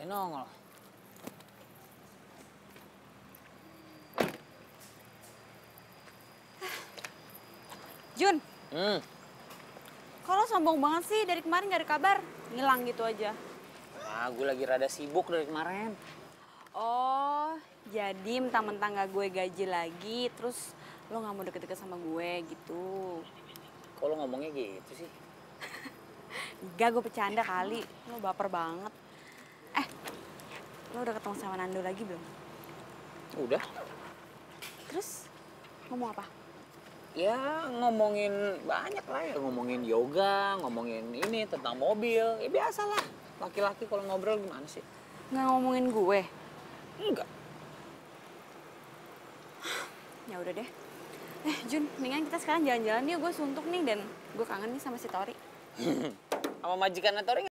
nongol. Jun, Hmm. kok lo sombong banget sih? Dari kemarin gak ada kabar, ngilang gitu aja. Nah, gue lagi rada sibuk dari kemarin. Oh, jadi mentang-mentang gak gue gaji lagi, terus lo gak mau deket-deket sama gue gitu. Kok lo ngomongnya gitu sih? Enggak, gue bercanda kali. Lo baper banget. Lo udah ketemu sama Nando lagi belum? Udah. Terus ngomong apa? Ya ngomongin banyak lah ya. Ngomongin yoga, ngomongin ini tentang mobil. Ya biasalah. Laki-laki kalau ngobrol gimana sih? Nggak ngomongin gue? Enggak. Ya udah deh. Jun, mendingan kita sekarang jalan-jalan yuk. Gue suntuk nih dan gue kangen nih sama si Tori. Sama majikan Tori nggak?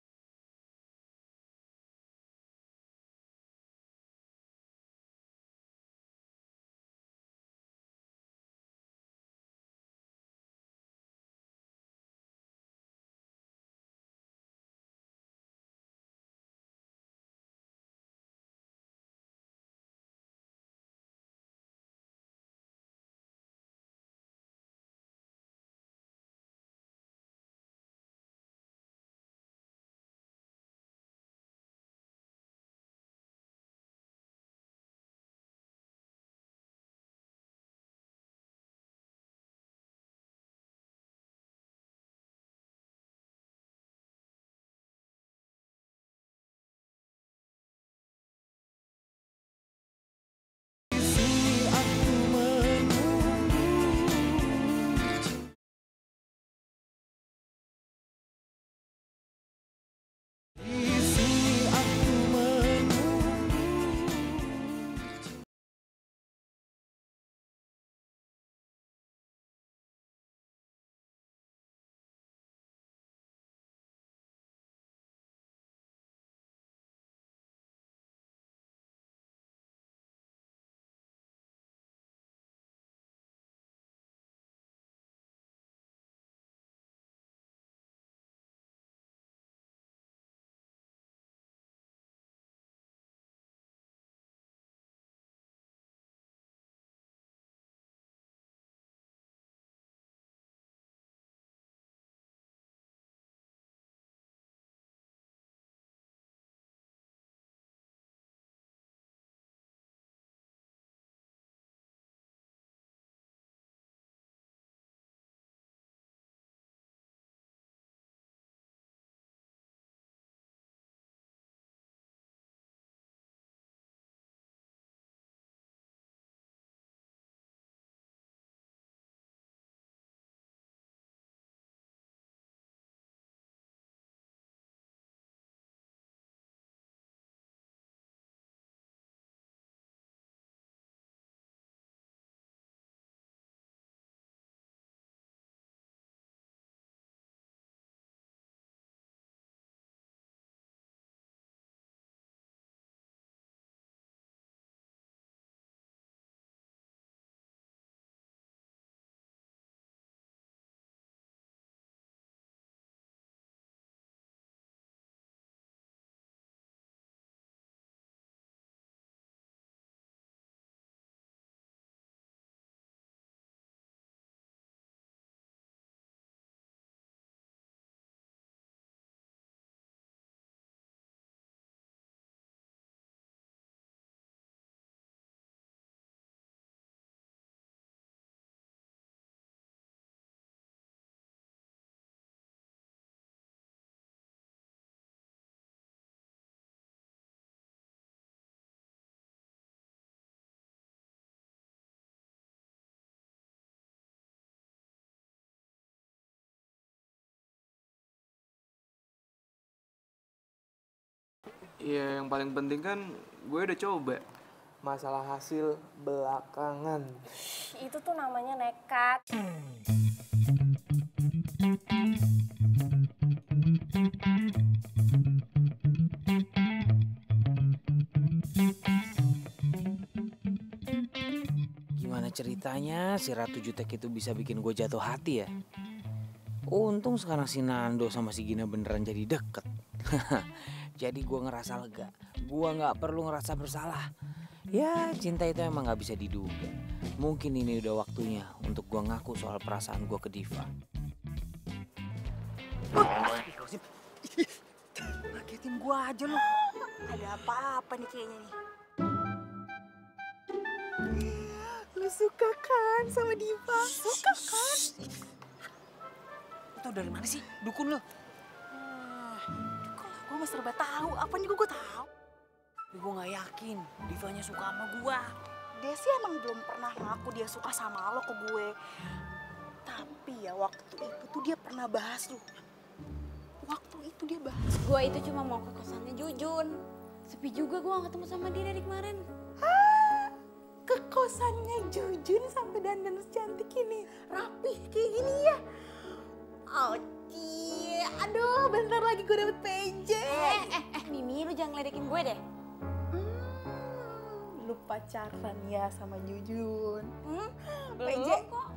Iya, yang paling penting kan gue udah coba. Masalah hasil belakangan. Itu tuh namanya nekat. Gimana ceritanya si Ratu Jutek itu bisa bikin gue jatuh hati ya? Untung sekarang si Nando sama si Gina beneran jadi deket. Jadi gue ngerasa lega. Gue nggak perlu ngerasa bersalah. Ya cinta itu emang nggak bisa diduga. Mungkin ini udah waktunya untuk gue ngaku soal perasaan gue ke Diva. Ngagetin gua aja lo. Ada apa-apa nih kayaknya nih. Lu suka kan sama Diva? Suka kan? Lu tau dari mana sih? Dukun lu. Gue mah serba tahu. Apa nih gue tahu? Tapi gue gak yakin Divanya suka sama gua. Dia sih emang belum pernah ngaku dia suka sama lo ke gue. Tapi ya waktu itu tuh dia pernah bahas lu. Waktu itu dia bahas. Gue itu cuma mau ke kosannya Jujun. Sepi juga gue gak ketemu sama dia dari kemarin. Ke kosannya Jujun sampai dandan secantik ini. Rapih kayak gini ya. Oci, aduh bentar lagi gue dapet PJ. Mimi lu jangan ngeledekin gue deh. Lu pacaran ya sama Jujun? Belum kok.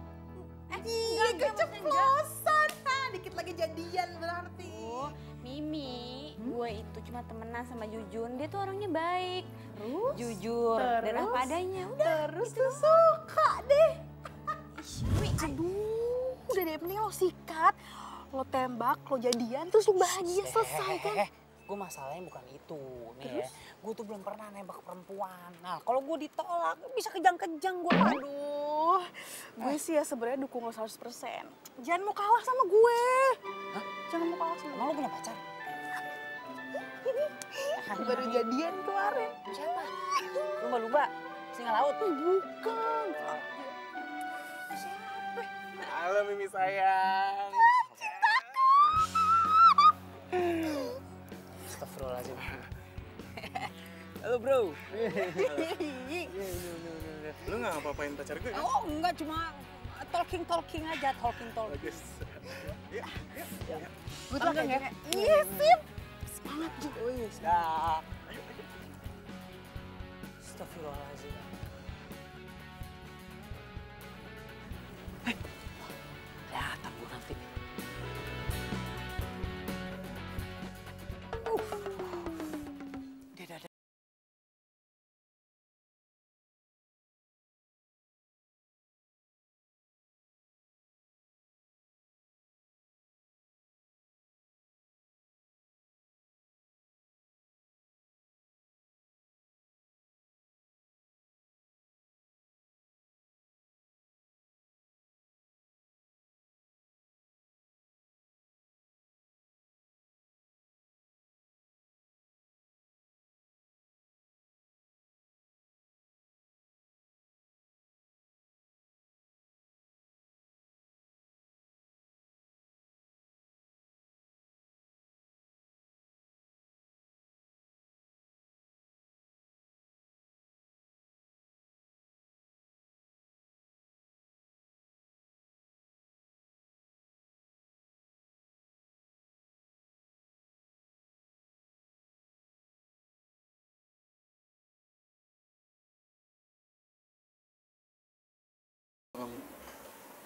Iya keceplosan. Dikit lagi jadian berarti. Mimi, gue itu cuma temenan sama Jujun. Dia tuh orangnya baik. Terus? Jujur dan apa adanya. Udah. Terus tuh suka deh. Aduh, udah deh mending lo sikat. Lo tembak, lo jadian, terus lo bahagia selesai kan? Gue masalahnya bukan itu nih ya. Gue tuh belum pernah nembak perempuan. Nah kalau gue ditolak bisa kejang-kejang gue. Aduh, gue sih ya sebenarnya dukung lo 100%. Jangan mau kalah sama gue. Hah? Jangan mau kalah sama Emang lo punya pacar? Baru jadian kemarin. Siapa? Lumba-lumba? Singa laut? Bukan. Halo Mimi sayang. Astagfirullahaladzim. Halo bro. Lu nggak apa-apain pacar gue? Oh enggak, cuma talking aja, talking. Bagus. Yuk. Gue tuh ya. Iya sip. Semangat juga. Dah. Astagfirullahaladzim. Kelihatan gue nanti. Dia.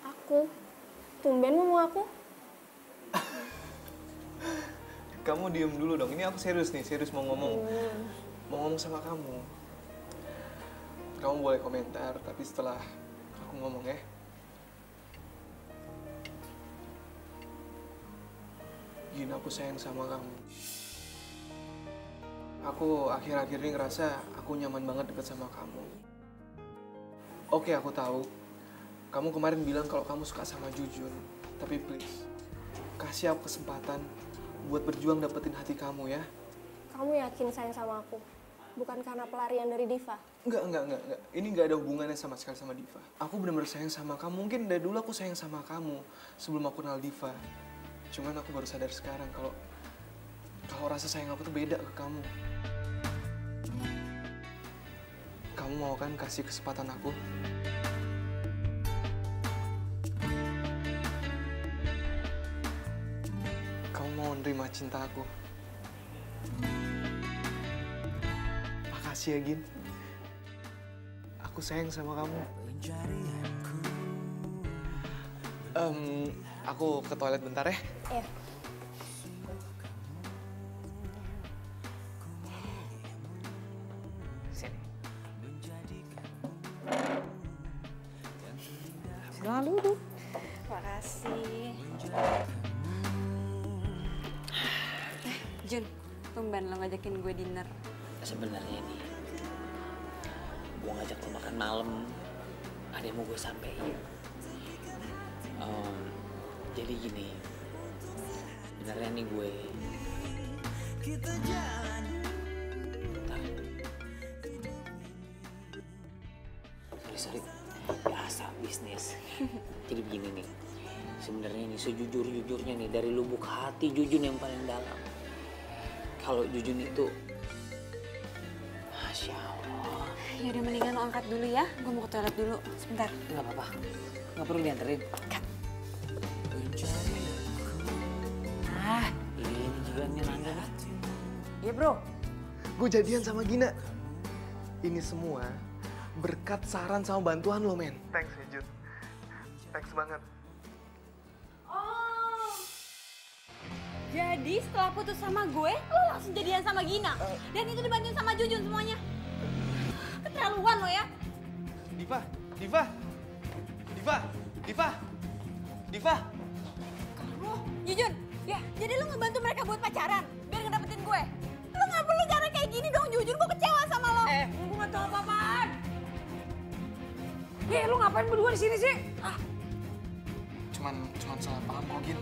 Aku? Tumben mau aku? Kamu diem dulu dong, ini aku serius nih, serius mau ngomong. Mau ngomong sama kamu. Kamu boleh komentar, tapi setelah aku ngomong ya. Gini, aku sayang sama kamu. Aku akhir-akhir ini ngerasa aku nyaman banget deket sama kamu. Oke, aku tahu. Kamu kemarin bilang kalau kamu suka sama Jujun. Tapi please, kasih aku kesempatan buat berjuang dapetin hati kamu ya. Kamu yakin sayang sama aku? Bukan karena pelarian dari Diva? Enggak. Ini nggak ada hubungannya sama sekali sama Diva. Aku benar-benar sayang sama kamu. Mungkin dari dulu aku sayang sama kamu sebelum aku kenal Diva. Cuman aku baru sadar sekarang kalau rasa sayang aku tuh beda ke kamu. Kamu mau kan kasih kesempatan aku? Kamu mau nerima cinta aku? Makasih ya, Gin. Aku sayang sama kamu. Aku ke toilet bentar ya. Iya. Makasih. Jun, tumben lo ngajakin gue dinner. Sebenarnya nih, gue ngajak lo makan malam, ada yang mau gue sampein. Jadi gini, sebenarnya nih gue sorry, biasa bisnis. Jadi begini nih, sebenarnya nih sejujur-jujurnya nih dari lubuk hati Jujun yang paling dalam. Kalau Jujun itu, Masya Allah. Yaudah mendingan lo angkat dulu ya, gue mau ke toilet dulu, sebentar. Nggak apa-apa, nggak perlu dianterin. Ini juga nih Nanda. Iya bro. Gue jadian sama Gina. Ini semua berkat saran sama bantuan lo, men. Thanks ya, Jun. Thanks banget. Oh, jadi setelah putus sama gue, lo langsung jadian sama Gina. Dan itu dibantuin sama Jujun semuanya. Keterlaluan lo ya. Diva, Diva, Diva, Diva, Diva. Oh, Jujun, ya jadi lo ngebantu mereka buat pacaran biar ngedapetin gue. Lo nggak perlu cara kayak gini dong, Jujun. Gue kecewa sama lo. Gue nggak tahu apa-apaan. Lu ngapain berdua di sini sih? Cuman salah paham kok, Gin.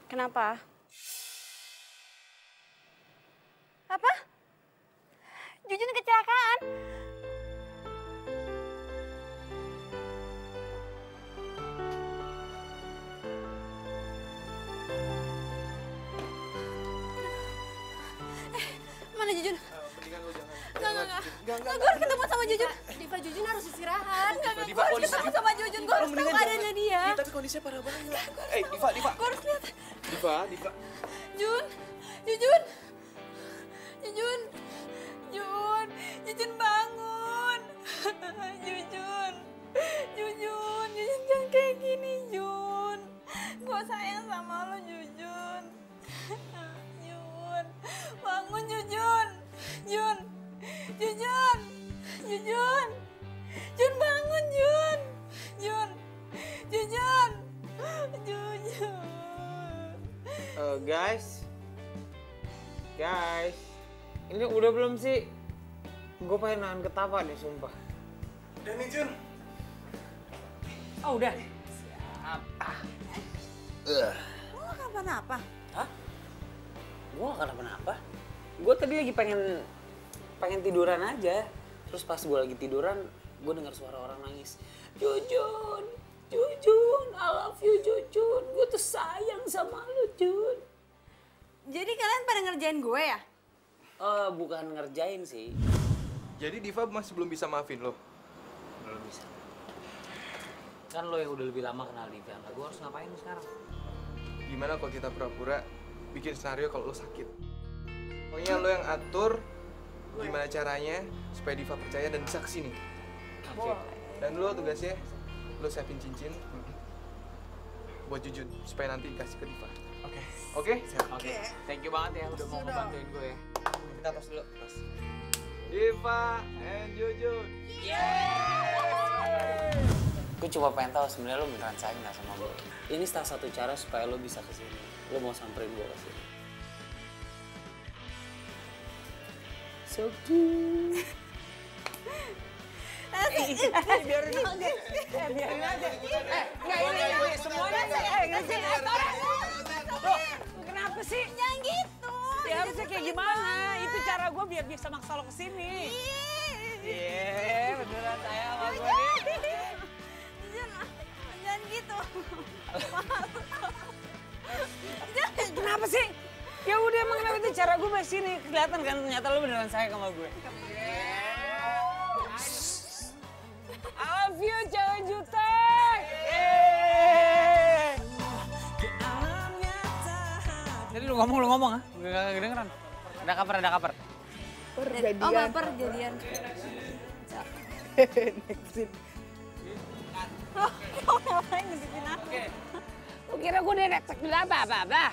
Kenapa? Apa? Jujun kecelakaan? Mana Jujun? Mendingan lo jangan. Enggak, gue harus ketemu sama Jujun. Diva, Jujun harus istirahat. Enggak, gue harus ketemu sama Jujun. Gue harus tahu keadaannya dia. Tapi kondisinya parah banget. Diva. Gue harus lihat. Diva. Jujun, bangun. Jujun, jangan kayak gini, Jun. Gue sayang sama lo, Jujun. Bangun, Jujun. Jun, bangun, Jun. Guys, ini udah belum sih? Gue pengen nahan ketawa nih, sumpah. Udah nih, Jun. Oh udah. Lo gak kenapa-napa? Hah? Gue gak kenapa-napa. Gue tadi lagi pengen tiduran aja. Terus pas gue lagi tiduran, gue dengar suara orang nangis. Jujun, I love you, Jujun. Gue tuh sayang sama lu, Jun. Jadi kalian pada ngerjain gue ya? Bukan ngerjain sih. Jadi Diva masih belum bisa maafin lo? Belum bisa. Kan lo yang udah lebih lama kenal Diva. Gue harus ngapain sekarang? Gimana kalau kita pura-pura bikin skenario kalau lo sakit? Pokoknya lo yang atur gimana caranya supaya Diva percaya dan bisa kesini. Oke. Dan lo tugasnya, lo siapin cincin buat Jujun supaya nanti kasih ke Diva. Oke? Oke. Thank you banget ya udah mau ngebantuin gue ya. Kita tos dulu, tos. Diva and Jujun. Gue cuma pengen tahu sebenarnya lo beneran sayang nggak sama gue. Ini salah satu cara supaya lo bisa kesini. Lo mau samperin gue kesini. So cute. Biarin aja. Biarin aja. Enggak ini semuanya sih. Loh, kenapa sih? Jangan gitu. Ya harusnya kayak gimana? Itu cara gue biar bisa maksa lo kesini. Iya, beneran sayang sama gue nih. Jangan gitu. Kenapa sih? Ya udah emang kenapa itu cara gue masih sini. Kelihatan kan ternyata lo beneran sayang sama gue. I love you, cewek jutek. Jadi lu ngomong ah? Gak kedengeran. Ada kabar. Jadian. Oh baper jadian. Nextin. Kok ngapain ngejepin aku? Lu kira gue udah next apa?